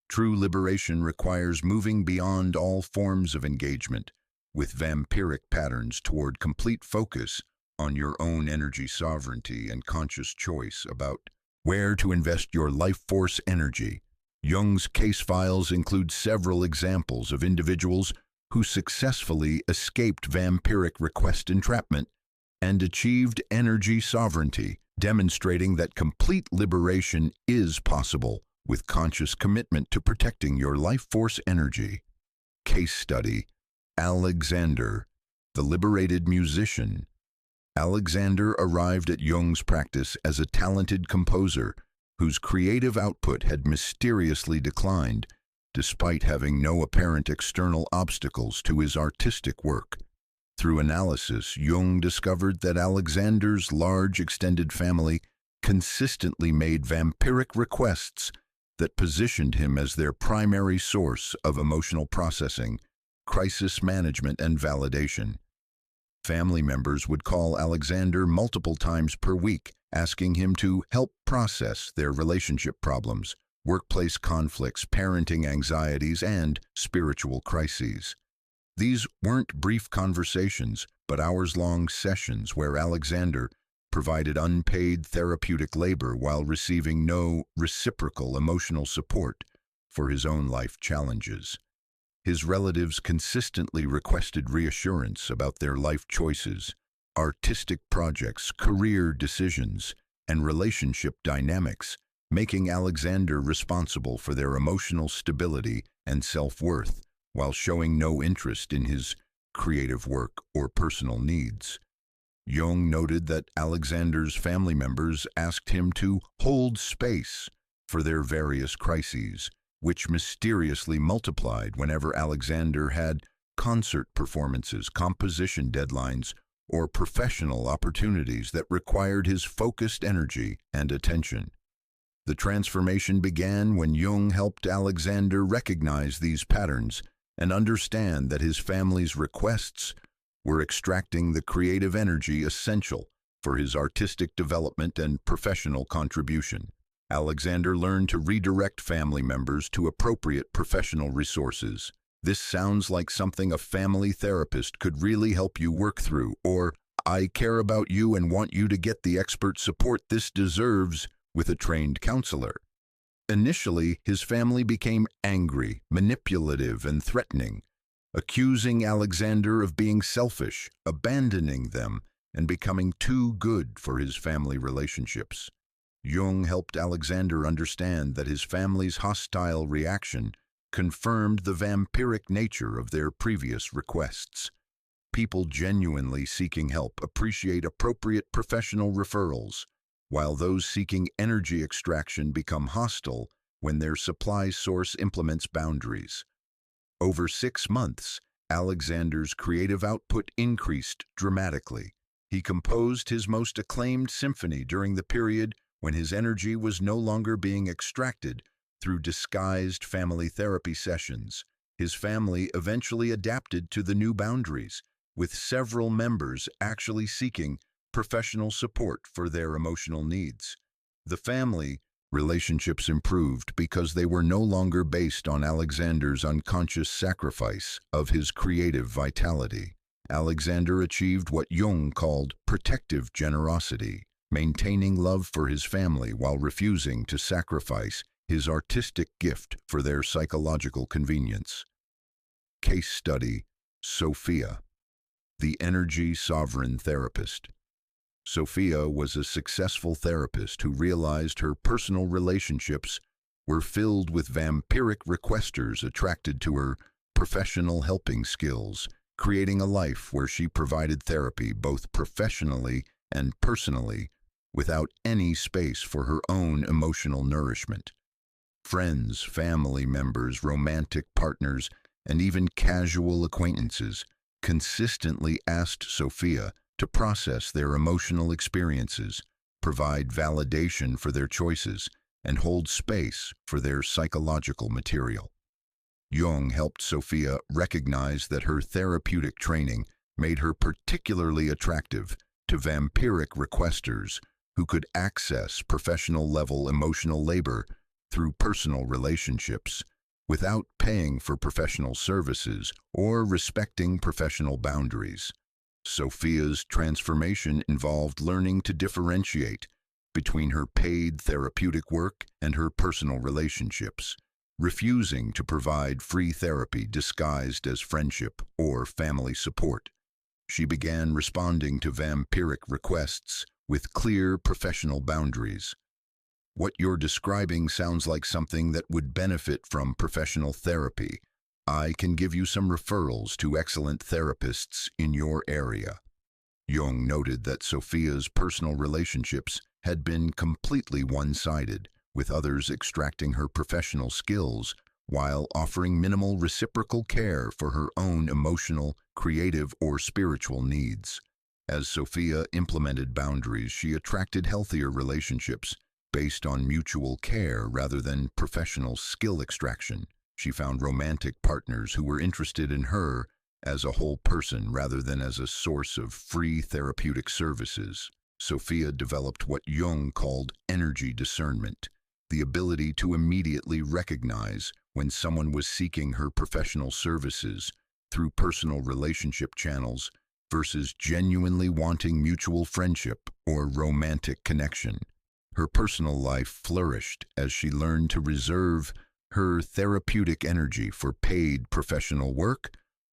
True liberation requires moving beyond all forms of engagement with vampiric patterns toward complete focus on your own energy sovereignty and conscious choice about where to invest your life force energy. Jung's case files include several examples of individuals who successfully escaped vampiric request entrapment and achieved energy sovereignty, demonstrating that complete liberation is possible with conscious commitment to protecting your life force energy. Case study: Alexander, the liberated musician. Alexander arrived at Jung's practice as a talented composer whose creative output had mysteriously declined despite having no apparent external obstacles to his artistic work. Through analysis, Jung discovered that Alexander's large extended family consistently made vampiric requests that positioned him as their primary source of emotional processing, crisis management, and validation. Family members would call Alexander multiple times per week, asking him to help process their relationship problems, workplace conflicts, parenting anxieties, and spiritual crises. These weren't brief conversations, but hours-long sessions where Alexander provided unpaid therapeutic labor while receiving no reciprocal emotional support for his own life challenges. His relatives consistently requested reassurance about their life choices, artistic projects, career decisions, and relationship dynamics, making Alexander responsible for their emotional stability and self-worth, while showing no interest in his creative work or personal needs. Jung noted that Alexander's family members asked him to hold space for their various crises, which mysteriously multiplied whenever Alexander had concert performances, composition deadlines, or professional opportunities that required his focused energy and attention. The transformation began when Jung helped Alexander recognize these patterns and understand that his family's requests were extracting the creative energy essential for his artistic development and professional contribution. Alexander learned to redirect family members to appropriate professional resources. This sounds like something a family therapist could really help you work through, or I care about you and want you to get the expert support this deserves with a trained counselor. Initially, his family became angry, manipulative, and threatening, accusing Alexander of being selfish, abandoning them, and becoming too good for his family relationships. Jung helped Alexander understand that his family's hostile reaction confirmed the vampiric nature of their previous requests. People genuinely seeking help appreciate appropriate professional referrals, while those seeking energy extraction become hostile when their supply source implements boundaries. Over 6 months, Alexander's creative output increased dramatically. He composed his most acclaimed symphony during the period when his energy was no longer being extracted through disguised family therapy sessions. His family eventually adapted to the new boundaries, with several members actually seeking professional support for their emotional needs. The family relationships improved because they were no longer based on Alexander's unconscious sacrifice of his creative vitality. Alexander achieved what Jung called protective generosity, maintaining love for his family while refusing to sacrifice his artistic gift for their psychological convenience. Case study: Sophia, the energy sovereign therapist. Sophia was a successful therapist who realized her personal relationships were filled with vampiric requesters attracted to her professional helping skills, creating a life where she provided therapy both professionally and personally without any space for her own emotional nourishment. Friends, family members, romantic partners, and even casual acquaintances consistently asked Sophia to process their emotional experiences, provide validation for their choices, and hold space for their psychological material. Jung helped Sophia recognize that her therapeutic training made her particularly attractive to vampiric requesters who could access professional-level emotional labor through personal relationships without paying for professional services or respecting professional boundaries. Sophia's transformation involved learning to differentiate between her paid therapeutic work and her personal relationships, refusing to provide free therapy disguised as friendship or family support. She began responding to vampiric requests with clear professional boundaries. What you're describing sounds like something that would benefit from professional therapy. I can give you some referrals to excellent therapists in your area. Jung noted that Sophia's personal relationships had been completely one-sided, with others extracting her professional skills while offering minimal reciprocal care for her own emotional, creative, or spiritual needs. As Sophia implemented boundaries, she attracted healthier relationships based on mutual care rather than professional skill extraction. She found romantic partners who were interested in her as a whole person rather than as a source of free therapeutic services. Sophia developed what Jung called energy discernment, the ability to immediately recognize when someone was seeking her professional services through personal relationship channels versus genuinely wanting mutual friendship or romantic connection. Her personal life flourished as she learned to reserve her therapeutic energy for paid professional work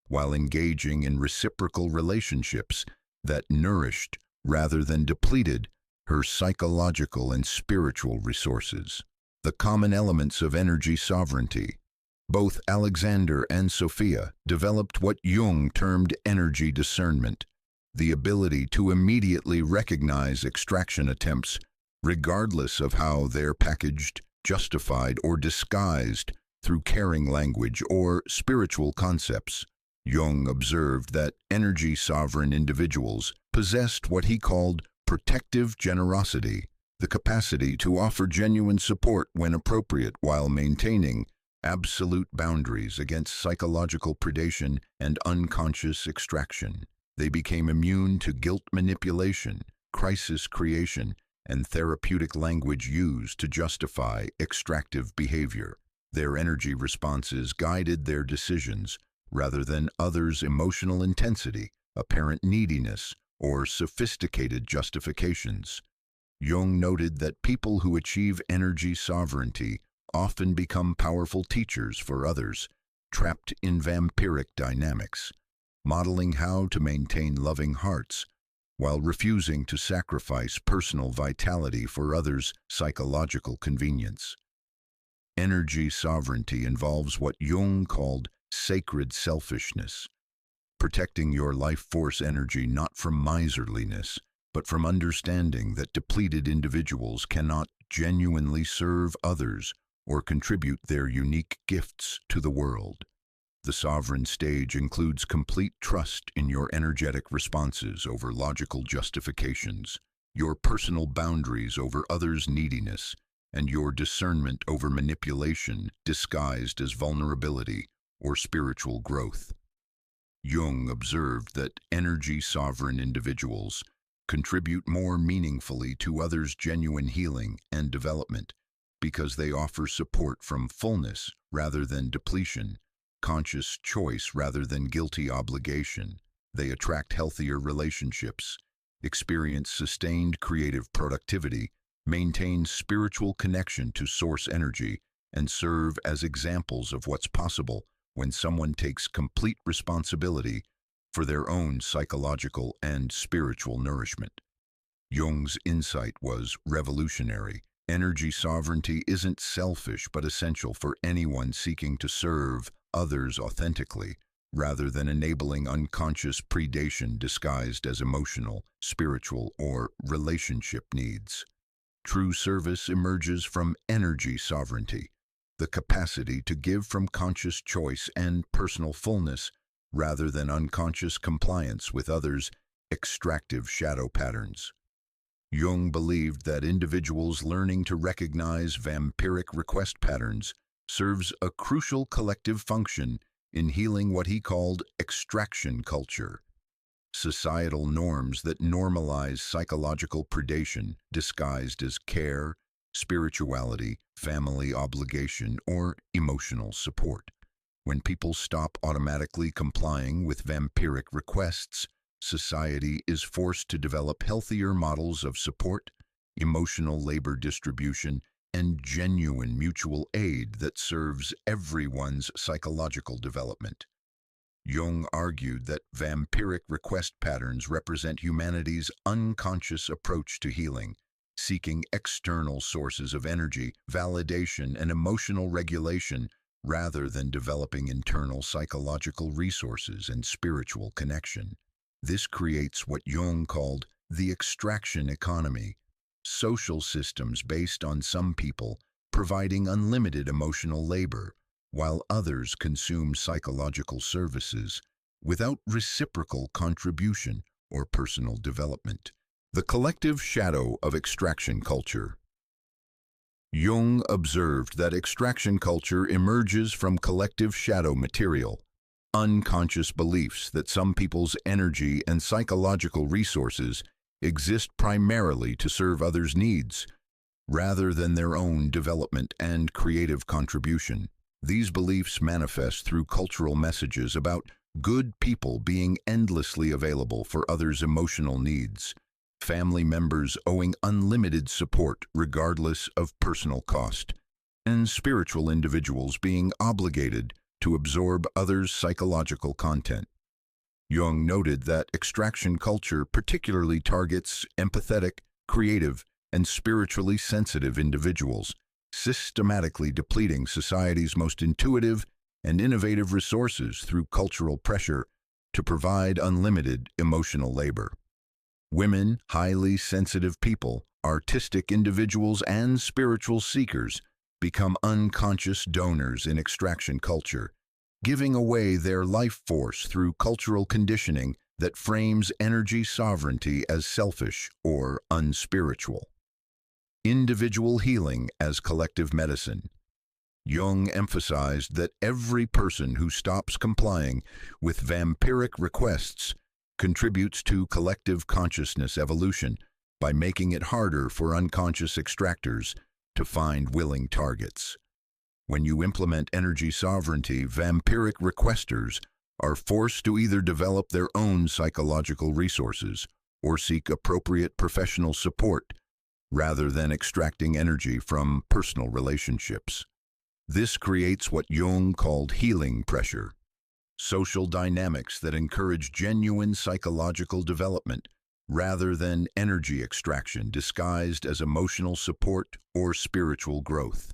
while engaging in reciprocal relationships that nourished rather than depleted her psychological and spiritual resources. The common elements of energy sovereignty. Both Alexander and Sophia developed what Jung termed energy discernment, the ability to immediately recognize extraction attempts, regardless of how they're packaged, justified, or disguised through caring language or spiritual concepts. Jung observed that energy-sovereign individuals possessed what he called protective generosity, the capacity to offer genuine support when appropriate while maintaining absolute boundaries against psychological predation and unconscious extraction. They became immune to guilt manipulation, crisis creation, and therapeutic language used to justify extractive behavior. Their energy responses guided their decisions rather than others' emotional intensity, apparent neediness, or sophisticated justifications. Jung noted that people who achieve energy sovereignty often become powerful teachers for others, trapped in vampiric dynamics, modeling how to maintain loving hearts while refusing to sacrifice personal vitality for others' psychological convenience. Energy sovereignty involves what Jung called sacred selfishness, protecting your life force energy not from miserliness, but from understanding that depleted individuals cannot genuinely serve others or contribute their unique gifts to the world. The sovereign stage includes complete trust in your energetic responses over logical justifications, your personal boundaries over others' neediness, and your discernment over manipulation disguised as vulnerability or spiritual growth. Jung observed that energy-sovereign individuals contribute more meaningfully to others' genuine healing and development because they offer support from fullness rather than depletion, conscious choice rather than guilty obligation. They attract healthier relationships, experience sustained creative productivity, maintain spiritual connection to source energy, and serve as examples of what's possible when someone takes complete responsibility for their own psychological and spiritual nourishment. Jung's insight was revolutionary. Energy sovereignty isn't selfish but essential for anyone seeking to serve others authentically, rather than enabling unconscious predation disguised as emotional, spiritual, or relationship needs. True service emerges from energy sovereignty, the capacity to give from conscious choice and personal fullness, rather than unconscious compliance with others' extractive shadow patterns. Jung believed that individuals learning to recognize vampiric request patterns serves a crucial collective function in healing what he called extraction culture, societal norms that normalize psychological predation disguised as care, spirituality, family obligation, or emotional support. When people stop automatically complying with vampiric requests, society is forced to develop healthier models of support, emotional labor distribution, and genuine mutual aid that serves everyone's psychological development. Jung argued that vampiric request patterns represent humanity's unconscious approach to healing, seeking external sources of energy, validation, and emotional regulation rather than developing internal psychological resources and spiritual connection. This creates what Jung called the extraction economy, social systems based on some people providing unlimited emotional labor, while others consume psychological services without reciprocal contribution or personal development. The collective shadow of extraction culture. Jung observed that extraction culture emerges from collective shadow material, unconscious beliefs that some people's energy and psychological resources exist primarily to serve others' needs, rather than their own development and creative contribution. These beliefs manifest through cultural messages about good people being endlessly available for others' emotional needs, family members owing unlimited support regardless of personal cost, and spiritual individuals being obligated to absorb others' psychological content. Jung noted that extraction culture particularly targets empathetic, creative, and spiritually sensitive individuals, systematically depleting society's most intuitive and innovative resources through cultural pressure to provide unlimited emotional labor. Women, highly sensitive people, artistic individuals, and spiritual seekers become unconscious donors in extraction culture, giving away their life force through cultural conditioning that frames energy sovereignty as selfish or unspiritual. Individual healing as collective medicine. Jung emphasized that every person who stops complying with vampiric requests contributes to collective consciousness evolution by making it harder for unconscious extractors to find willing targets. When you implement energy sovereignty, vampiric requesters are forced to either develop their own psychological resources or seek appropriate professional support rather than extracting energy from personal relationships. This creates what Jung called healing pressure, social dynamics that encourage genuine psychological development rather than energy extraction disguised as emotional support or spiritual growth.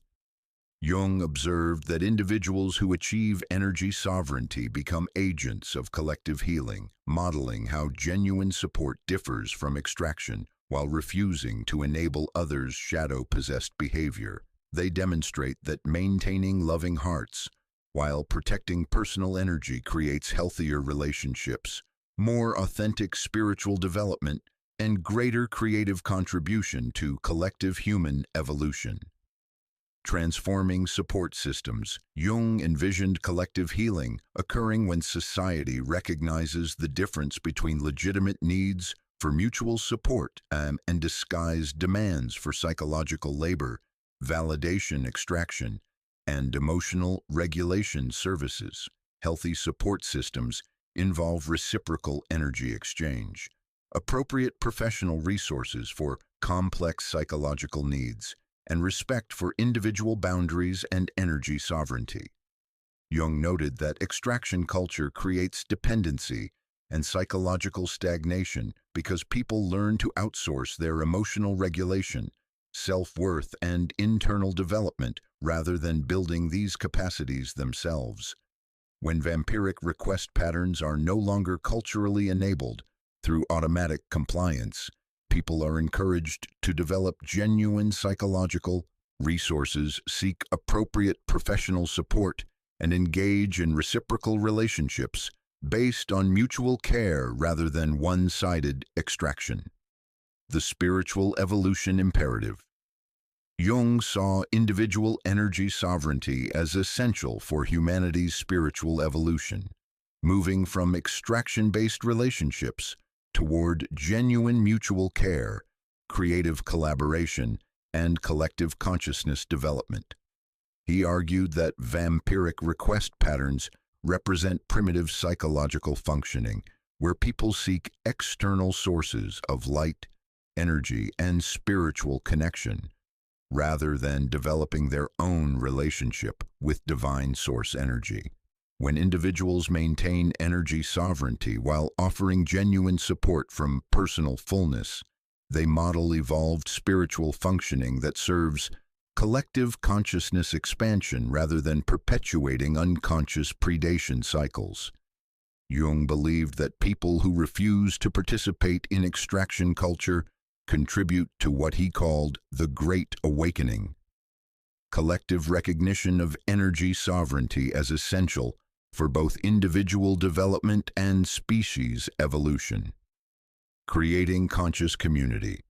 Jung observed that individuals who achieve energy sovereignty become agents of collective healing, modeling how genuine support differs from extraction while refusing to enable others' shadow-possessed behavior. They demonstrate that maintaining loving hearts while protecting personal energy creates healthier relationships, more authentic spiritual development, and greater creative contribution to collective human evolution. Transforming support systems. Jung envisioned collective healing occurring when society recognizes the difference between legitimate needs for mutual support and disguised demands for psychological labor, validation extraction, and emotional regulation services. Healthy support systems involve reciprocal energy exchange, appropriate professional resources for complex psychological needs, and respect for individual boundaries and energy sovereignty. Jung noted that extraction culture creates dependency and psychological stagnation because people learn to outsource their emotional regulation, self-worth, and internal development rather than building these capacities themselves. When vampiric request patterns are no longer culturally enabled through automatic compliance, people are encouraged to develop genuine psychological resources, seek appropriate professional support, and engage in reciprocal relationships based on mutual care rather than one-sided extraction. The spiritual evolution imperative. Jung saw individual energy sovereignty as essential for humanity's spiritual evolution, moving from extraction-based relationships toward genuine mutual care, creative collaboration, and collective consciousness development. He argued that vampiric request patterns represent primitive psychological functioning, where people seek external sources of light, energy, and spiritual connection, rather than developing their own relationship with divine source energy. When individuals maintain energy sovereignty while offering genuine support from personal fullness, they model evolved spiritual functioning that serves collective consciousness expansion rather than perpetuating unconscious predation cycles. Jung believed that people who refuse to participate in extraction culture contribute to what he called the Great Awakening. Collective recognition of energy sovereignty as essential for both individual development and species evolution. Creating conscious community.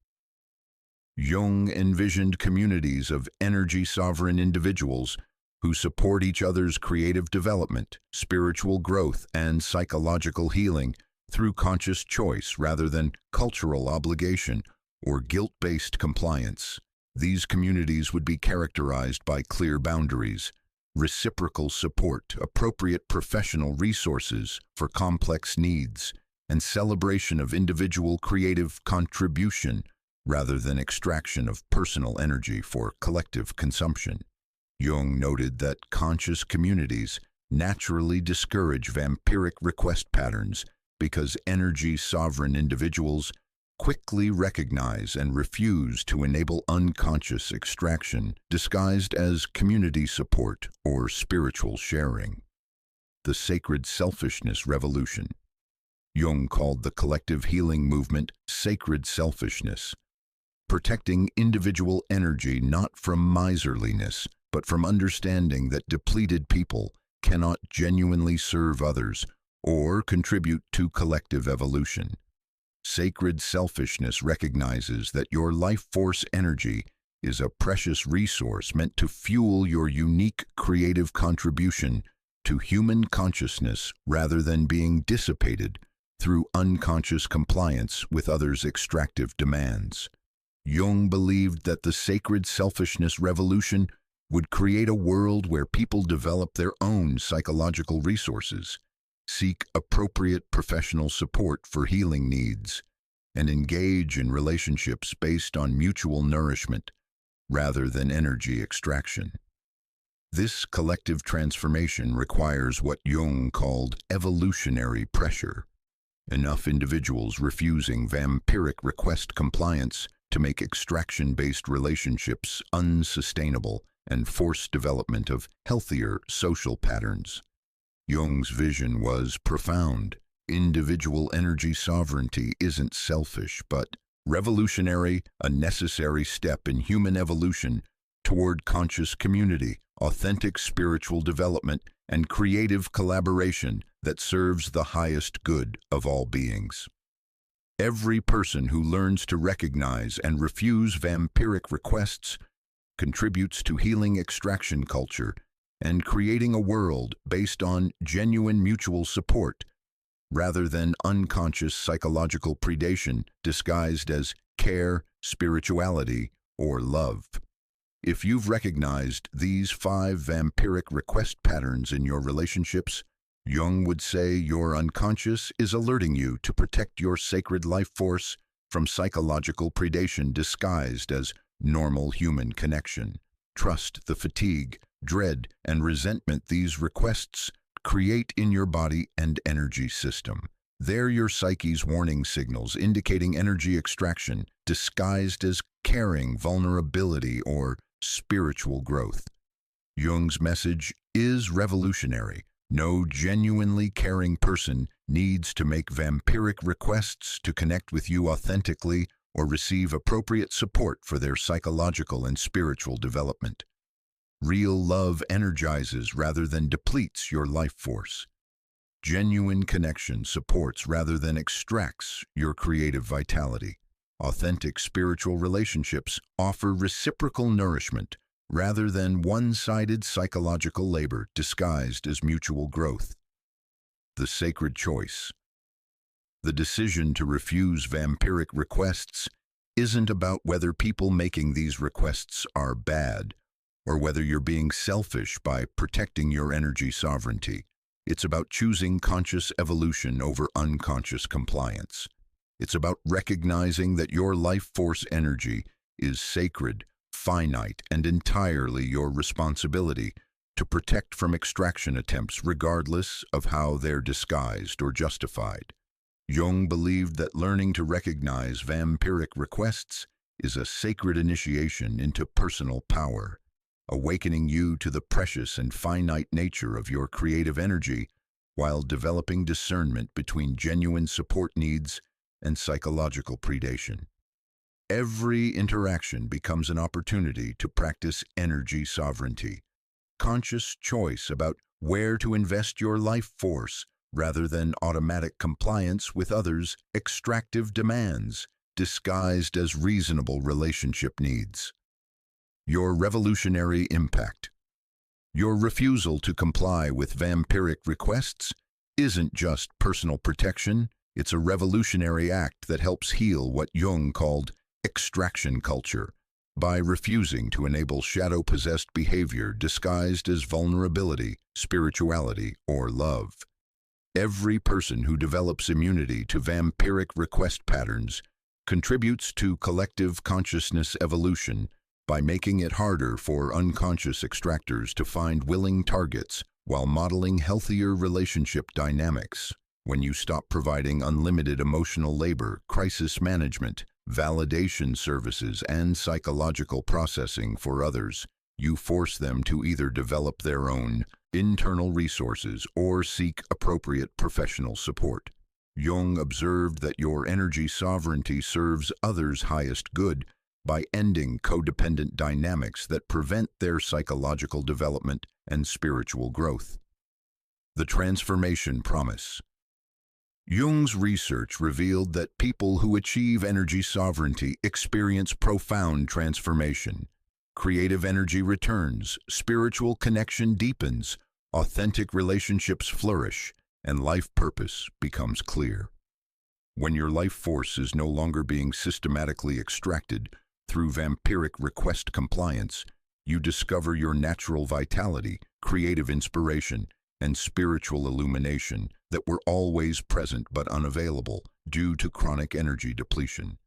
Jung envisioned communities of energy-sovereign individuals who support each other's creative development, spiritual growth, and psychological healing through conscious choice rather than cultural obligation or guilt-based compliance. These communities would be characterized by clear boundaries, reciprocal support, appropriate professional resources for complex needs, and celebration of individual creative contribution rather than extraction of personal energy for collective consumption. Jung noted that conscious communities naturally discourage vampiric request patterns because energy-sovereign individuals quickly recognize and refuse to enable unconscious extraction disguised as community support or spiritual sharing. the sacred selfishness revolution. Jung called the collective healing movement sacred selfishness, protecting individual energy not from miserliness, but from understanding that depleted people cannot genuinely serve others or contribute to collective evolution. Sacred selfishness recognizes that your life force energy is a precious resource meant to fuel your unique creative contribution to human consciousness rather than being dissipated through unconscious compliance with others' extractive demands. Jung believed that the sacred selfishness revolution would create a world where people develop their own psychological resources, seek appropriate professional support for healing needs, and engage in relationships based on mutual nourishment rather than energy extraction. This collective transformation requires what Jung called evolutionary pressure, enough individuals refusing vampiric request compliance to make extraction-based relationships unsustainable and force development of healthier social patterns. Jung's vision was profound. Individual energy sovereignty isn't selfish, but revolutionary, a necessary step in human evolution toward conscious community, authentic spiritual development, and creative collaboration that serves the highest good of all beings. Every person who learns to recognize and refuse vampiric requests contributes to healing extraction culture and creating a world based on genuine mutual support rather than unconscious psychological predation disguised as care, spirituality, or love. If you've recognized these 5 vampiric request patterns in your relationships, Jung would say your unconscious is alerting you to protect your sacred life force from psychological predation disguised as normal human connection. Trust the fatigue, dread, and resentment these requests create in your body and energy system. They're your psyche's warning signals indicating energy extraction disguised as caring, vulnerability, or spiritual growth. Jung's message is revolutionary. No genuinely caring person needs to make vampiric requests to connect with you authentically or receive appropriate support for their psychological and spiritual development. Real love energizes rather than depletes your life force. Genuine connection supports rather than extracts your creative vitality. Authentic spiritual relationships offer reciprocal nourishment rather than one-sided psychological labor disguised as mutual growth. The sacred choice. The decision to refuse vampiric requests isn't about whether people making these requests are bad or whether you're being selfish by protecting your energy sovereignty. It's about choosing conscious evolution over unconscious compliance. It's about recognizing that your life force energy is sacred, finite, and entirely your responsibility to protect from extraction attempts regardless of how they're disguised or justified. Jung believed that learning to recognize vampiric requests is a sacred initiation into personal power, awakening you to the precious and finite nature of your creative energy while developing discernment between genuine support needs and psychological predation. Every interaction becomes an opportunity to practice energy sovereignty, conscious choice about where to invest your life force rather than automatic compliance with others' extractive demands disguised as reasonable relationship needs. Your revolutionary impact. Your refusal to comply with vampiric requests isn't just personal protection, it's a revolutionary act that helps heal what Jung called extraction culture by refusing to enable shadow-possessed behavior disguised as vulnerability, spirituality, or love. Every person who develops immunity to vampiric request patterns contributes to collective consciousness evolution by making it harder for unconscious extractors to find willing targets while modeling healthier relationship dynamics. When you stop providing unlimited emotional labor, crisis management, validation services, and psychological processing for others, you force them to either develop their own internal resources, or seek appropriate professional support. Jung observed that your energy sovereignty serves others' highest good by ending codependent dynamics that prevent their psychological development and spiritual growth. The transformation promise. Jung's research revealed that people who achieve energy sovereignty experience profound transformation. Creative energy returns, spiritual connection deepens, authentic relationships flourish, and life purpose becomes clear. When your life force is no longer being systematically extracted through vampiric request compliance, you discover your natural vitality, creative inspiration, and spiritual illumination that were always present but unavailable due to chronic energy depletion.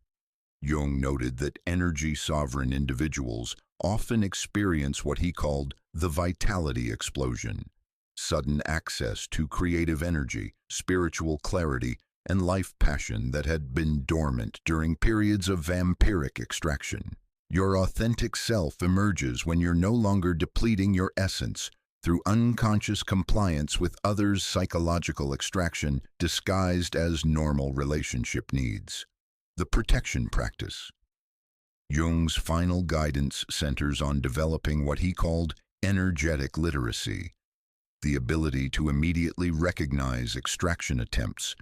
Jung noted that energy-sovereign individuals often experience what he called the vitality explosion, sudden access to creative energy, spiritual clarity, and life passion that had been dormant during periods of vampiric extraction. Your authentic self emerges when you're no longer depleting your essence through unconscious compliance with others' psychological extraction disguised as normal relationship needs. The protection practice. Jung's final guidance centers on developing what he called energetic literacy, the ability to immediately recognize extraction attempts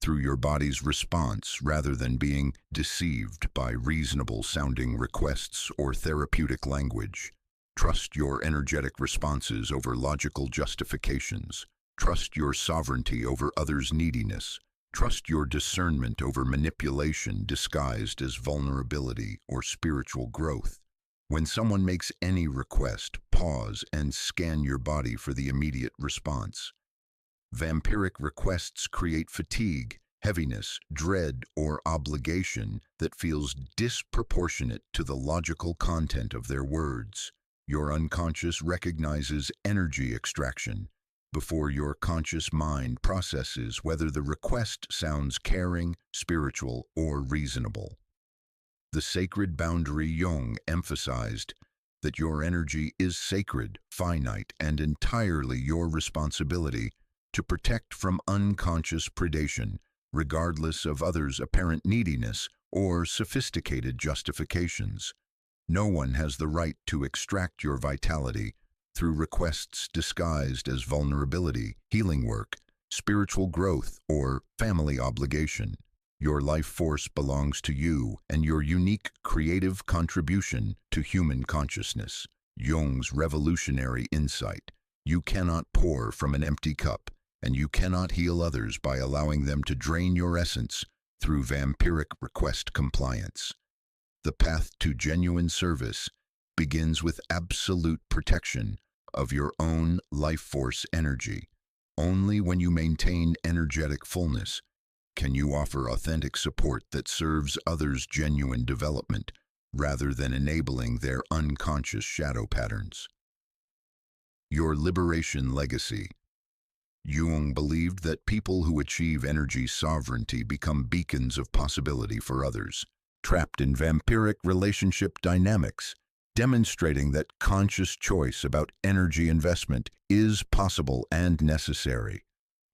through your body's response rather than being deceived by reasonable-sounding requests or therapeutic language. Trust your energetic responses over logical justifications. Trust your sovereignty over others' neediness. Trust your discernment over manipulation disguised as vulnerability or spiritual growth. When someone makes any request, pause and scan your body for the immediate response. Vampiric requests create fatigue, heaviness, dread, or obligation that feels disproportionate to the logical content of their words. Your unconscious recognizes energy extraction before your conscious mind processes whether the request sounds caring, spiritual, or reasonable. The sacred boundary Jung emphasized that your energy is sacred, finite, and entirely your responsibility to protect from unconscious predation, regardless of others' apparent neediness or sophisticated justifications. No one has the right to extract your vitality through requests disguised as vulnerability, healing work, spiritual growth, or family obligation. Your life force belongs to you and your unique creative contribution to human consciousness. Jung's revolutionary insight. You cannot pour from an empty cup, and you cannot heal others by allowing them to drain your essence through vampiric request compliance. The path to genuine service begins with absolute protection of your own life force energy. Only when you maintain energetic fullness can you offer authentic support that serves others' genuine development rather than enabling their unconscious shadow patterns. Your liberation legacy. Jung believed that people who achieve energy sovereignty become beacons of possibility for others, trapped in vampiric relationship dynamics, demonstrating that conscious choice about energy investment is possible and necessary.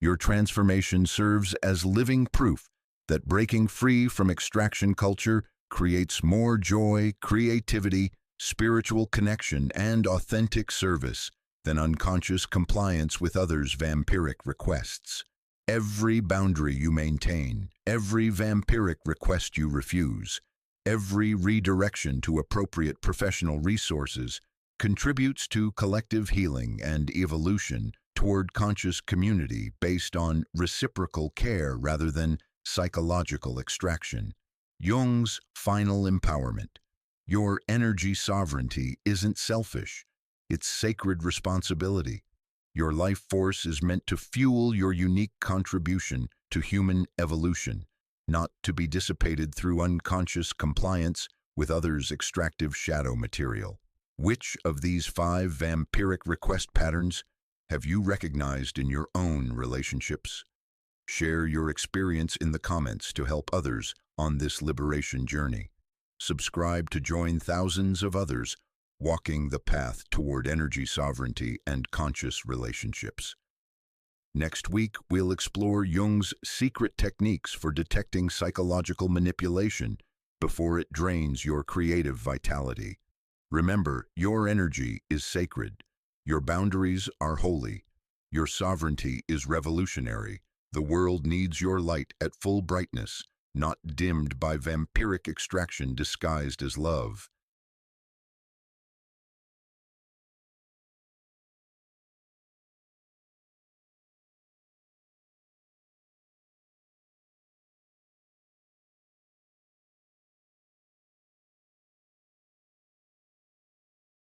Your transformation serves as living proof that breaking free from extraction culture creates more joy, creativity, spiritual connection, and authentic service than unconscious compliance with others' vampiric requests. Every boundary you maintain, every vampiric request you refuse, every redirection to appropriate professional resources contributes to collective healing and evolution toward conscious community based on reciprocal care rather than psychological extraction. Jung's final empowerment. Your energy sovereignty isn't selfish. It's sacred responsibility. Your life force is meant to fuel your unique contribution to human evolution, not to be dissipated through unconscious compliance with others' extractive shadow material. Which of these 5 vampiric request patterns have you recognized in your own relationships? Share your experience in the comments to help others on this liberation journey. Subscribe to join thousands of others walking the path toward energy sovereignty and conscious relationships. Next week, we'll explore Jung's secret techniques for detecting psychological manipulation before it drains your creative vitality. Remember, your energy is sacred. Your boundaries are holy. Your sovereignty is revolutionary. The world needs your light at full brightness, not dimmed by vampiric extraction disguised as love.